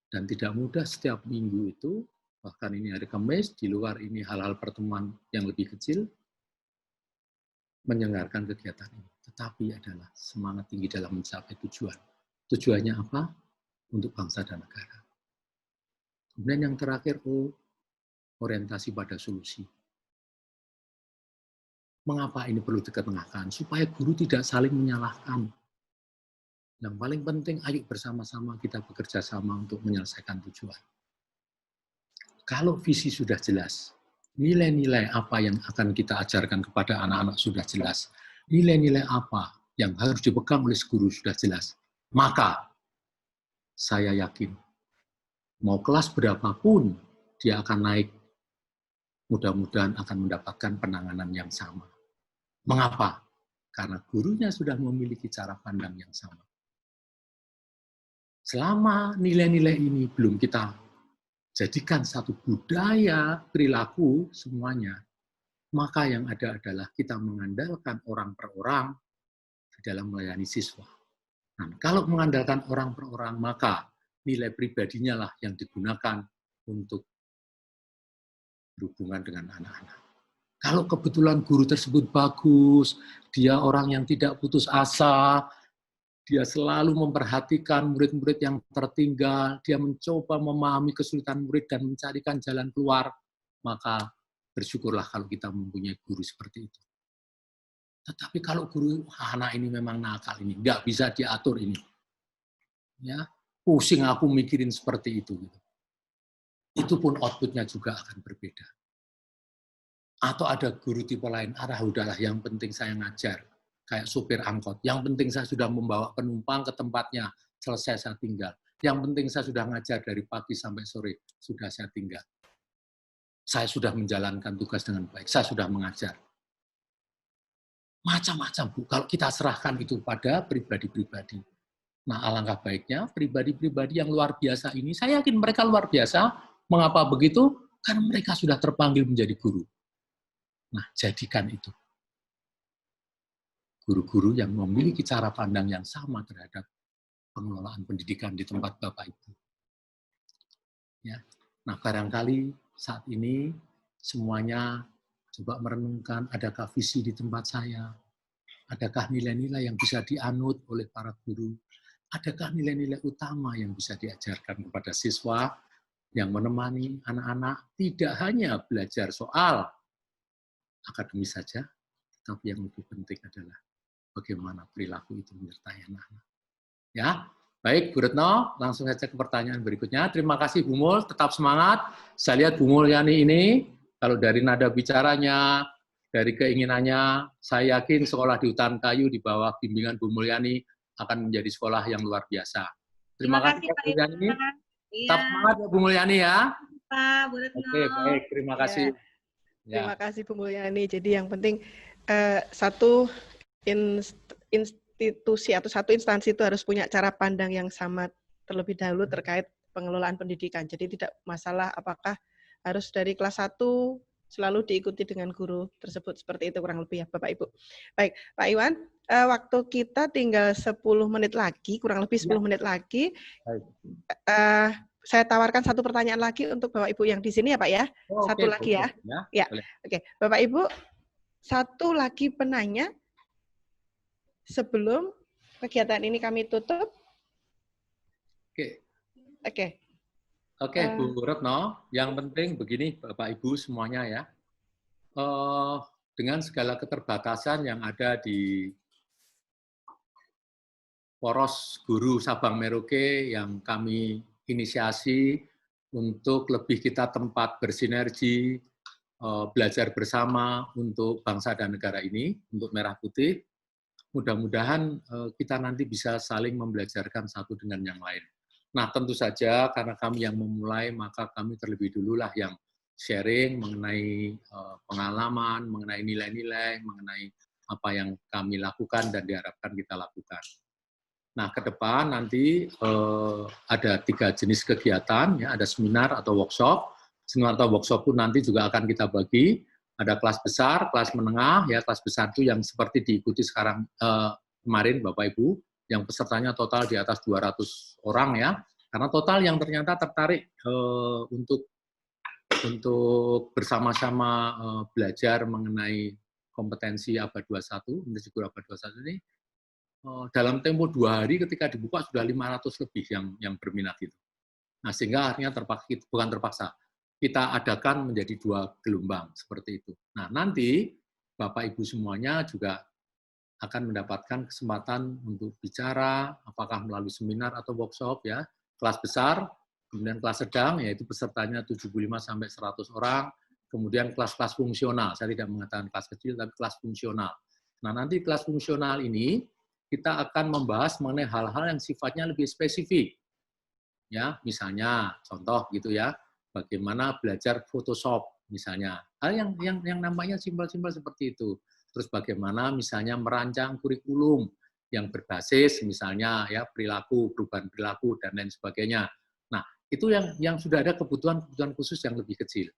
Dan tidak mudah setiap minggu itu, bahkan ini hari Kamis, di luar ini hal-hal pertemuan yang lebih kecil, menyelenggarakan kegiatan ini, tetapi adalah semangat tinggi dalam mencapai tujuan. Tujuannya apa? Untuk bangsa dan negara. Kemudian yang terakhir, orientasi pada solusi. Mengapa ini perlu diketengahkan? Supaya guru tidak saling menyalahkan. Yang paling penting, ayo bersama-sama kita bekerja sama untuk menyelesaikan tujuan. Kalau visi sudah jelas, nilai-nilai apa yang akan kita ajarkan kepada anak-anak sudah jelas, nilai-nilai apa yang harus dipegang oleh guru sudah jelas, maka saya yakin, mau kelas berapapun dia akan naik, mudah-mudahan akan mendapatkan penanganan yang sama. Mengapa? Karena gurunya sudah memiliki cara pandang yang sama. Selama nilai-nilai ini belum kita jadikan satu budaya perilaku semuanya, maka yang ada adalah kita mengandalkan orang per orang di dalam melayani siswa. Nah, kalau mengandalkan orang per orang, maka nilai pribadinya lah yang digunakan untuk berhubungan dengan anak-anak. Kalau kebetulan guru tersebut bagus, dia orang yang tidak putus asa, dia selalu memperhatikan murid-murid yang tertinggal, dia mencoba memahami kesulitan murid dan mencarikan jalan keluar, maka bersyukurlah kalau kita mempunyai guru seperti itu. Tetapi kalau guru, anak ini memang nakal ini, nggak bisa diatur ini. Ya, pusing aku mikirin seperti itu. Itu pun outputnya juga akan berbeda. Atau ada guru tipe lain, udahlah yang penting saya ngajar. Kayak supir angkot. Yang penting saya sudah membawa penumpang ke tempatnya, selesai saya tinggal. Yang penting saya sudah ngajar dari pagi sampai sore, sudah saya tinggal. Saya sudah menjalankan tugas dengan baik, saya sudah mengajar. Macam-macam, Bu, kalau kita serahkan itu pada pribadi-pribadi. Nah, alangkah baiknya pribadi-pribadi yang luar biasa ini, saya yakin mereka luar biasa. Mengapa begitu? Karena mereka sudah terpanggil menjadi guru. Nah, jadikan itu. Guru-guru yang memiliki cara pandang yang sama terhadap pengelolaan pendidikan di tempat Bapak Ibu. Ya. Nah, barangkali saat ini semuanya coba merenungkan, adakah visi di tempat saya? Adakah nilai-nilai yang bisa dianut oleh para guru? Adakah nilai-nilai utama yang bisa diajarkan kepada siswa yang menemani anak-anak tidak hanya belajar soal akademis saja, tapi yang lebih penting adalah bagaimana perilaku itu menyertai anak-anak. Ya, baik Bu Retno, langsung saja ke pertanyaan berikutnya. Terima kasih Bu Mul, tetap semangat. Saya lihat Bu Mulyani ini, kalau dari nada bicaranya, dari keinginannya, saya yakin sekolah di Hutan Kayu di bawah bimbingan Bu Mulyani akan menjadi sekolah yang luar biasa. Terima kasih Bu Mulyani. Tetap semangat ya Bu Mulyani ya. Pak Bu Retno. Oke, baik, terima kasih. Ya. Terima kasih Bu Mulyani. Jadi yang penting satu institusi atau satu instansi itu harus punya cara pandang yang sama terlebih dahulu terkait pengelolaan pendidikan. Jadi tidak masalah apakah harus dari kelas 1 selalu diikuti dengan guru tersebut. Seperti itu kurang lebih ya Bapak Ibu. Baik, Pak Iwan, waktu kita tinggal 10 menit lagi, kurang lebih 10 menit lagi. Saya tawarkan satu pertanyaan lagi untuk Bapak Ibu yang di sini ya Pak ya. Satu lagi ya. Ya. Oke, Bapak Ibu, satu lagi penanya sebelum kegiatan ini kami tutup. Oke, Bu Retno, yang penting begini Bapak Ibu semuanya ya, dengan segala keterbatasan yang ada di poros guru Sabang Merauke yang kami inisiasi untuk lebih kita tempat bersinergi, belajar bersama untuk bangsa dan negara ini, untuk Merah Putih. Mudah-mudahan kita nanti bisa saling membelajarkan satu dengan yang lain. Nah, tentu saja karena kami yang memulai, maka kami terlebih dululah yang sharing mengenai pengalaman, mengenai nilai-nilai, mengenai apa yang kami lakukan dan diharapkan kita lakukan. Nah, ke depan nanti ada 3 jenis kegiatan, ya, ada seminar atau workshop. Seminar atau workshop pun nanti juga akan kita bagi. Ada kelas besar, kelas menengah, ya kelas besar itu yang seperti diikuti sekarang kemarin Bapak Ibu, yang pesertanya total di atas 200 orang ya, karena total yang ternyata tertarik untuk bersama-sama belajar mengenai kompetensi abad 21, Indonesia Guru abad 21 ini, dalam tempo 2 hari ketika dibuka sudah 500 lebih yang berminat itu. Nah, sehingga akhirnya bukan terpaksa, kita adakan menjadi 2 gelombang seperti itu. Nah, nanti Bapak Ibu semuanya juga akan mendapatkan kesempatan untuk bicara, apakah melalui seminar atau workshop ya, kelas besar, kemudian kelas sedang, yaitu pesertanya 75 sampai 100 orang, kemudian kelas-kelas fungsional. Saya tidak mengatakan kelas kecil, tapi kelas fungsional. Nah, nanti kelas fungsional ini kita akan membahas mengenai hal-hal yang sifatnya lebih spesifik. Ya, misalnya contoh gitu ya, bagaimana belajar Photoshop misalnya. Hal yang namanya simpel-simpel seperti itu. Terus bagaimana misalnya merancang kurikulum yang berbasis misalnya ya perilaku, perubahan perilaku dan lain sebagainya. Nah, itu yang sudah ada kebutuhan khusus yang lebih kecil.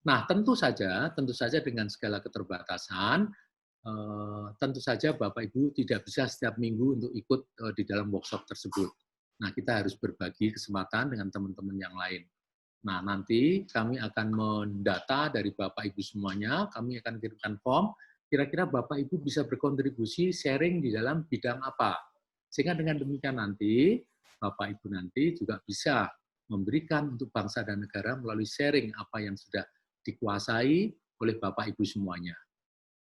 Nah, tentu saja dengan segala keterbatasan, tentu saja Bapak Ibu tidak bisa setiap minggu untuk ikut di dalam workshop tersebut. Nah, kita harus berbagi kesempatan dengan teman-teman yang lain. Nah, nanti kami akan mendata dari Bapak Ibu semuanya, kami akan kirimkan form, kira-kira Bapak Ibu bisa berkontribusi sharing di dalam bidang apa. Sehingga dengan demikian nanti, Bapak Ibu nanti juga bisa memberikan untuk bangsa dan negara melalui sharing apa yang sudah dikuasai oleh Bapak Ibu semuanya.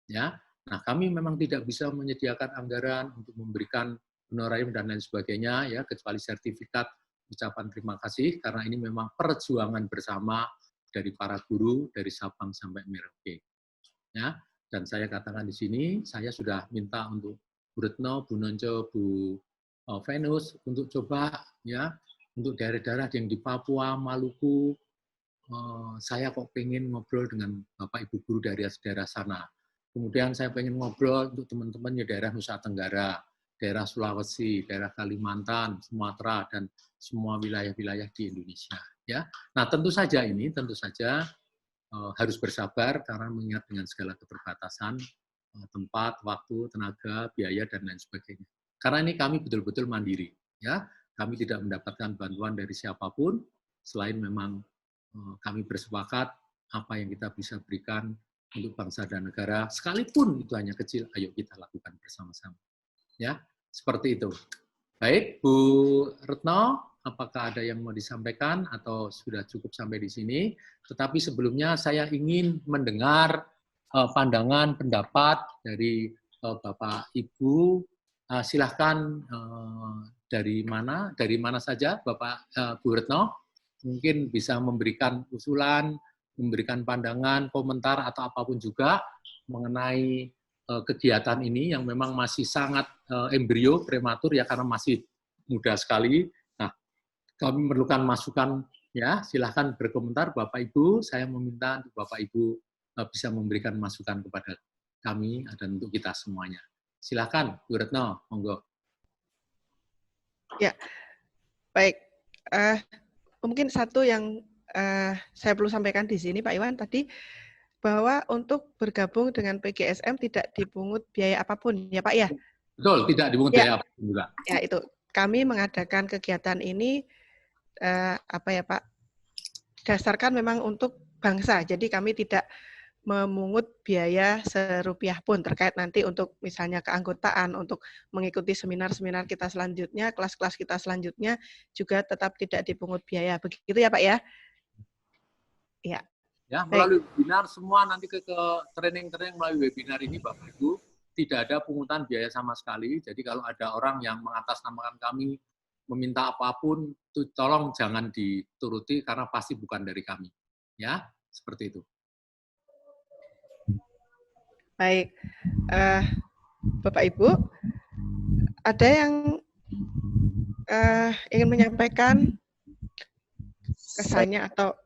Ya, nah kami memang tidak bisa menyediakan anggaran untuk memberikan honorarium dan lain sebagainya, ya kecuali sertifikat ucapan terima kasih, karena ini memang perjuangan bersama dari para guru dari Sabang sampai Merauke. Ya, dan saya katakan di sini, saya sudah minta untuk Bu Retno, Bu Nonco, Bu Venus untuk coba ya untuk daerah-daerah yang di Papua, Maluku, saya kok pengen ngobrol dengan Bapak Ibu guru dari daerah sana. Kemudian saya pengen ngobrol untuk teman-teman di daerah Nusa Tenggara, daerah Sulawesi, daerah Kalimantan, Sumatera, dan semua wilayah-wilayah di Indonesia. Ya, nah tentu saja harus bersabar karena mengingat dengan segala keterbatasan tempat, waktu, tenaga, biaya dan lain sebagainya. Karena ini kami betul-betul mandiri, ya. Kami tidak mendapatkan bantuan dari siapapun selain memang kami bersepakat apa yang kita bisa berikan untuk bangsa dan negara, sekalipun itu hanya kecil, ayo kita lakukan bersama-sama. Ya, seperti itu. Baik, Bu Retno, apakah ada yang mau disampaikan atau sudah cukup sampai di sini? Tetapi sebelumnya saya ingin mendengar pandangan, pendapat dari Bapak Ibu. Silahkan dari mana saja Bapak Bu Retno, mungkin bisa memberikan usulan, memberikan pandangan, komentar atau apapun juga mengenai kegiatan ini yang memang masih sangat embrio, prematur ya karena masih muda sekali. Nah, kami memerlukan masukan ya, silahkan berkomentar Bapak Ibu. Saya meminta untuk Bapak Ibu bisa memberikan masukan kepada kami dan untuk kita semuanya. Silahkan, Bu Retno, monggo. Ya, baik. Mungkin satu yang saya perlu sampaikan di sini, Pak Iwan, tadi bahwa untuk bergabung dengan PGSM tidak dipungut biaya apapun, ya Pak ya? Betul, tidak dipungut biaya apapun juga. Ya, itu. Kami mengadakan kegiatan ini, apa ya Pak, dasarkan memang untuk bangsa, jadi kami tidak memungut biaya serupiah pun terkait nanti untuk misalnya keanggotaan, untuk mengikuti seminar-seminar kita selanjutnya, kelas-kelas kita selanjutnya juga tetap tidak dipungut biaya. Begitu ya Pak ya? Ya. Ya, melalui webinar semua nanti ke training-training melalui webinar ini Bapak Ibu tidak ada pungutan biaya sama sekali. Jadi kalau ada orang yang mengatasnamakan kami meminta apapun, itu tolong jangan dituruti karena pasti bukan dari kami. Ya, seperti itu. Baik, Bapak Ibu, ada yang ingin menyampaikan kesannya atau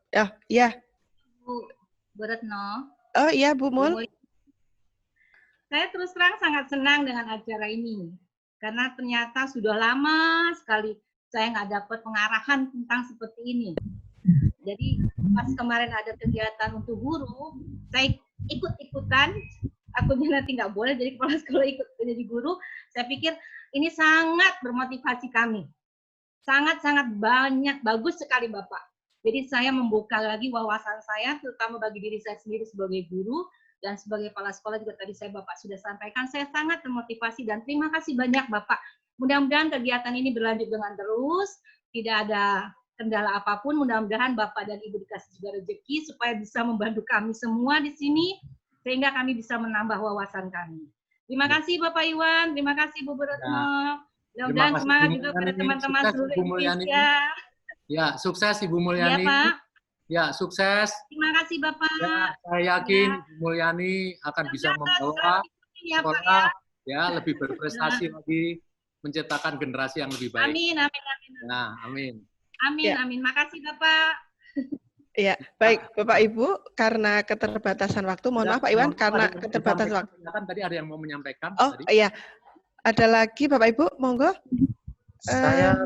ya? Bu Retno. Oh iya, Bu Mul. Saya terus terang sangat senang dengan acara ini karena ternyata sudah lama sekali saya nggak dapat pengarahan tentang seperti ini. Jadi pas kemarin ada kegiatan untuk guru, saya ikut-ikutan. Akunya nanti nggak boleh jadi kepala sekolah ikut jadi guru. Saya pikir ini sangat bermotivasi kami. Sangat-sangat banyak, bagus sekali Bapak. Jadi saya membuka lagi wawasan saya, terutama bagi diri saya sendiri sebagai guru, dan sebagai kepala sekolah juga tadi Bapak sudah sampaikan, saya sangat termotivasi dan terima kasih banyak Bapak. Mudah-mudahan kegiatan ini berlanjut dengan terus, tidak ada kendala apapun, mudah-mudahan Bapak dan Ibu dikasih juga rezeki supaya bisa membantu kami semua di sini, sehingga kami bisa menambah wawasan kami. Terima kasih Bapak Iwan, terima kasih Bu Retno. Mudah-mudahan semangat juga pada teman-teman seluruh Indonesia. Ya, sukses Ibu Mulyani. Ya, Pak. Ya, sukses. Terima kasih Bapak. Ya, saya yakin Ibu Mulyani akan bisa membawa sekolah ya lebih berprestasi lagi, menciptakan generasi yang lebih baik. Amin, amin, amin. Nah, amin. Amin, amin. Makasih Bapak. Ya, baik Bapak Ibu, karena keterbatasan waktu, mohon maaf Pak Iwan, karena keterbatasan waktu. Kan tadi ada yang mau menyampaikan. Oh tadi. iya, ada lagi Bapak Ibu, monggo. Saya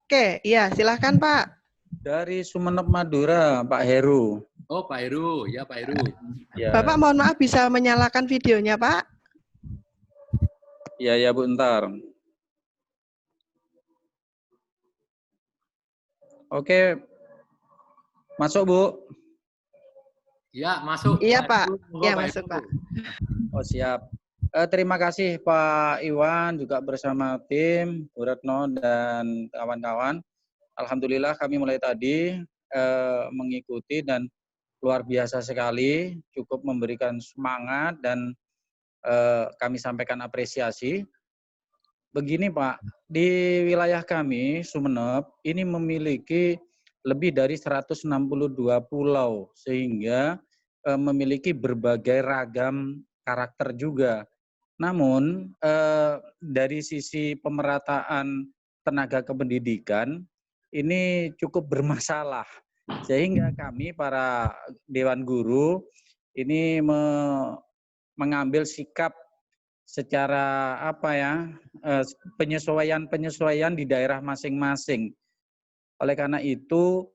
Oke, ya silahkan Pak. dari Sumeneb Madura, Pak Heru. Oh Pak Heru, ya Pak Heru. Ya. Bapak mohon maaf bisa menyalakan videonya Pak. Ya, Bu, ntar. Oke, masuk Bu. Ya, masuk. Iya Pak, Heru, ya Pak masuk Heru. Pak. Oh siap. Terima kasih Pak Iwan juga bersama tim, Bu Retno dan kawan-kawan. Alhamdulillah kami mulai tadi mengikuti dan luar biasa sekali, cukup memberikan semangat dan kami sampaikan apresiasi. Begini Pak, di wilayah kami, Sumeneb, ini memiliki lebih dari 162 pulau, sehingga memiliki berbagai ragam karakter juga. Namun, dari sisi pemerataan tenaga kependidikan, ini cukup bermasalah. Sehingga kami, para Dewan Guru, ini mengambil sikap secara penyesuaian di daerah masing-masing. Oleh karena itu,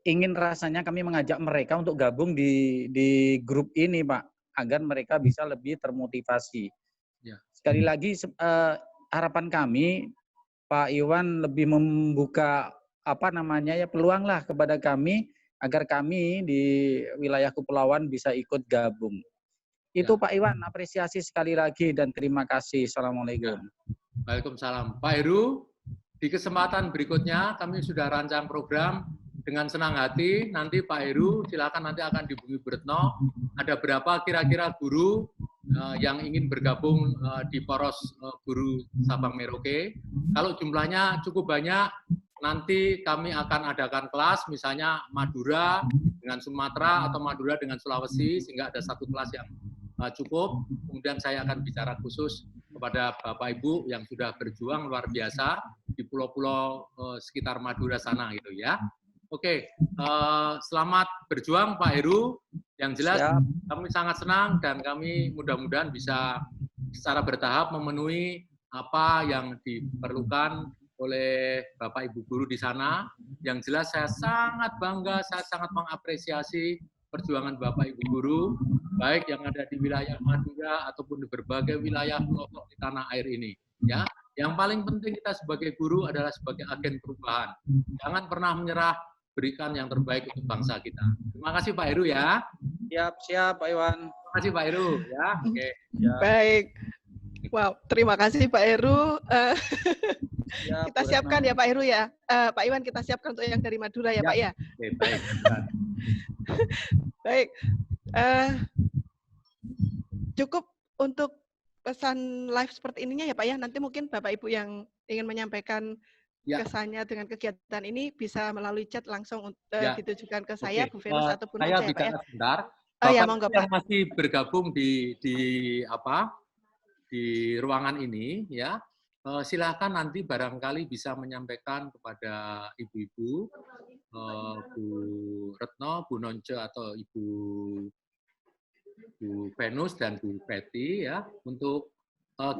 ingin rasanya kami mengajak mereka untuk gabung di grup ini, Pak, agar mereka bisa lebih termotivasi. Ya. Sekali lagi, harapan kami, Pak Iwan lebih membuka peluang lah kepada kami agar kami di wilayah kepulauan bisa ikut gabung. Itu Pak Iwan, apresiasi sekali lagi dan terima kasih. Assalamualaikum. Waalaikumsalam. Pak Heru, di kesempatan berikutnya kami sudah rancang program dengan senang hati. Nanti Pak Heru silakan nanti akan dihubungi Bu Retno. Ada berapa kira-kira guru yang ingin bergabung di poros guru Sabang Merauke. Kalau jumlahnya cukup banyak, nanti kami akan adakan kelas, misalnya Madura dengan Sumatera atau Madura dengan Sulawesi, sehingga ada satu kelas yang cukup. Kemudian saya akan bicara khusus kepada Bapak Ibu yang sudah berjuang luar biasa di pulau-pulau sekitar Madura sana gitu ya. Oke, selamat berjuang Pak Heru. Yang jelas kami sangat senang dan kami mudah-mudahan bisa secara bertahap memenuhi apa yang diperlukan oleh Bapak Ibu guru di sana. Yang jelas saya sangat bangga, saya sangat mengapresiasi perjuangan Bapak Ibu guru, baik yang ada di wilayah Madura ataupun di berbagai wilayah pelosok di tanah air ini. Ya, yang paling penting kita sebagai guru adalah sebagai agen perubahan. Jangan pernah menyerah, berikan yang terbaik untuk bangsa kita. Terima kasih Pak Heru ya. Siap Pak Iwan. Terima kasih Pak Heru ya. Oke. Baik. Wow, terima kasih Pak Heru. Kita siapkan ya Pak Heru ya. Pak Iwan kita siapkan untuk yang dari Madura ya Pak ya. Oke, baik. Baik. Cukup untuk pesan live seperti ininya ya Pak ya. Nanti mungkin Bapak Ibu yang ingin menyampaikan kesannya dengan kegiatan ini bisa melalui chat langsung ditujukan ke saya, Bu Venus ataupun saya saya Pak ya. Sebentar. Monggo, yang Pak. masih bergabung di ruangan ini ya, silakan nanti barangkali bisa menyampaikan kepada ibu-ibu, Bu Retno, Bu Nonce atau Bu Venus dan Bu Peti ya, untuk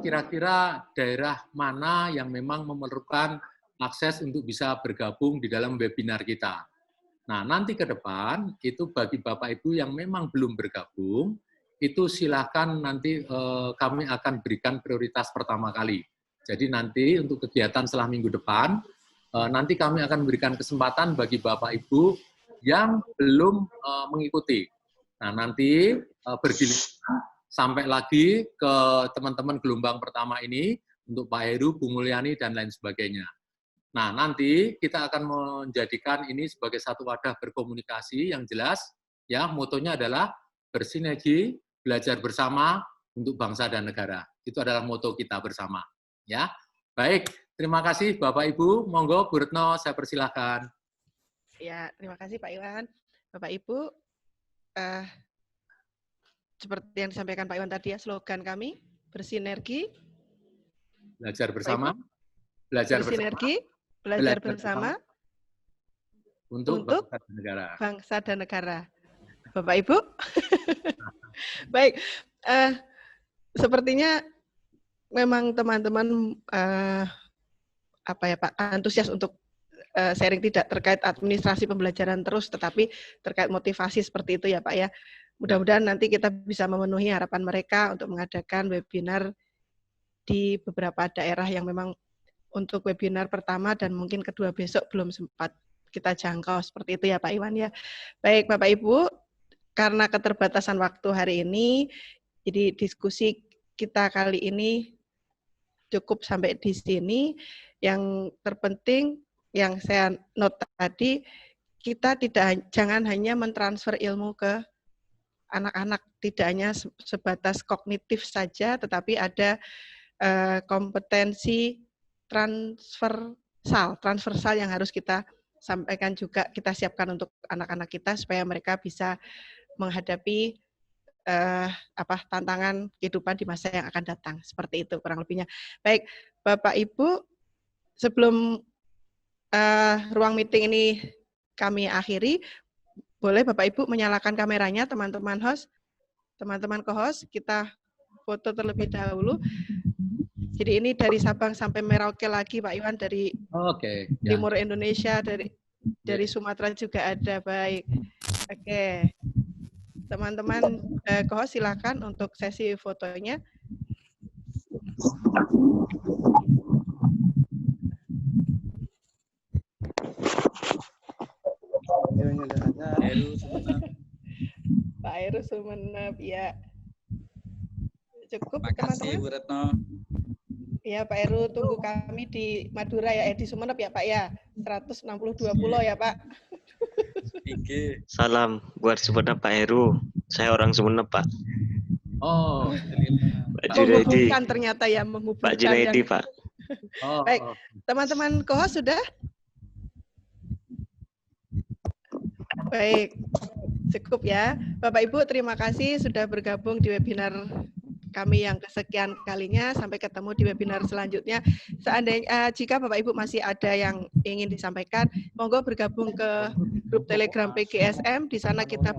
kira-kira daerah mana yang memang memerlukan akses untuk bisa bergabung di dalam webinar kita. Nah, nanti ke depan, itu bagi Bapak Ibu yang memang belum bergabung, itu silakan nanti kami akan berikan prioritas pertama kali. Jadi nanti untuk kegiatan setelah minggu depan, nanti kami akan berikan kesempatan bagi Bapak Ibu yang belum mengikuti. Nah, nanti bergiliran sampai lagi ke teman-teman gelombang pertama ini untuk Pak Heru, Bu Mulyani, dan lain sebagainya. Nah, nanti kita akan menjadikan ini sebagai satu wadah berkomunikasi yang jelas, ya, motonya adalah bersinergi, belajar bersama untuk bangsa dan negara. Itu adalah moto kita bersama. Ya, baik. Terima kasih Bapak Ibu. Monggo Bu Retno, saya persilahkan. Ya, terima kasih Pak Iwan. Bapak Ibu, seperti yang disampaikan Pak Iwan tadi ya, slogan kami bersinergi, belajar bersama, belajar bersinergi, belajar bersama untuk bangsa dan negara. Bangsa dan negara. Bapak Ibu, baik. Sepertinya memang teman-teman apa ya Pak, antusias untuk sharing tidak terkait administrasi pembelajaran terus, tetapi terkait motivasi seperti itu ya Pak ya. Mudah-mudahan nanti kita bisa memenuhi harapan mereka untuk mengadakan webinar di beberapa daerah yang memang untuk webinar pertama dan mungkin kedua besok belum sempat kita jangkau, seperti itu ya Pak Iwan ya. Baik Bapak Ibu, karena keterbatasan waktu hari ini, jadi diskusi kita kali ini cukup sampai di sini. Yang terpenting yang saya note tadi, kita jangan hanya mentransfer ilmu ke anak-anak, tidak hanya sebatas kognitif saja, tetapi ada kompetensi transversal yang harus kita sampaikan juga, kita siapkan untuk anak-anak kita supaya mereka bisa menghadapi tantangan kehidupan di masa yang akan datang. Seperti itu kurang lebihnya. Baik, Bapak Ibu, sebelum ruang meeting ini kami akhiri, boleh Bapak Ibu menyalakan kameranya, teman-teman host, teman-teman co-host, kita foto terlebih dahulu. Jadi ini dari Sabang sampai Merauke lagi Pak Iwan, dari Timur Indonesia, dari Sumatera juga ada. Baik, oke. Teman-teman co-host silakan untuk sesi fotonya. Pak Heru Sumeneb, ya. Cukup teman-teman. Bu Retno. Ya Pak Heru, tunggu kami di Madura ya, di Sumeneb ya Pak ya. 162 pulau ya Pak. Salam buat Sumeneb Pak Heru. Saya orang Sumeneb Pak. Oh, Pak Junaidi. Menghubungkan ternyata ya, menghubungkan. Pak Junaidi Pak. Baik, teman-teman co-host sudah? Baik, cukup ya. Bapak Ibu, terima kasih sudah bergabung di webinar kami yang kesekian kalinya. Sampai ketemu di webinar selanjutnya. Seandainya jika Bapak Ibu masih ada yang ingin disampaikan, monggo bergabung ke grup Telegram PGSM. Di sana kita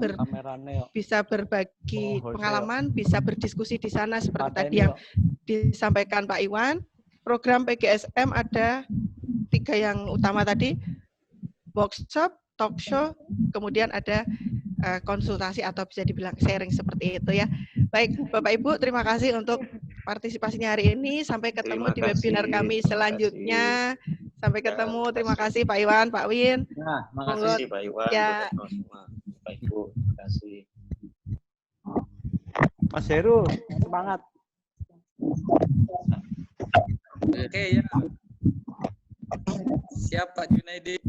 bisa berbagi pengalaman, bisa berdiskusi di sana seperti tadi yang disampaikan Pak Iwan. Program PGSM ada 3 yang utama tadi, workshop, talk show, kemudian ada konsultasi atau bisa dibilang sharing seperti itu ya. Baik, Bapak Ibu, terima kasih untuk partisipasinya hari ini. Sampai ketemu di webinar kami selanjutnya. Sampai ketemu. Terima kasih Pak Iwan, Pak Win. Ya, terima kasih Pak Iwan. Ya. Pak Ibu, terima kasih. Mas Heru, semangat. Oke ya. Siap Pak Junaidi.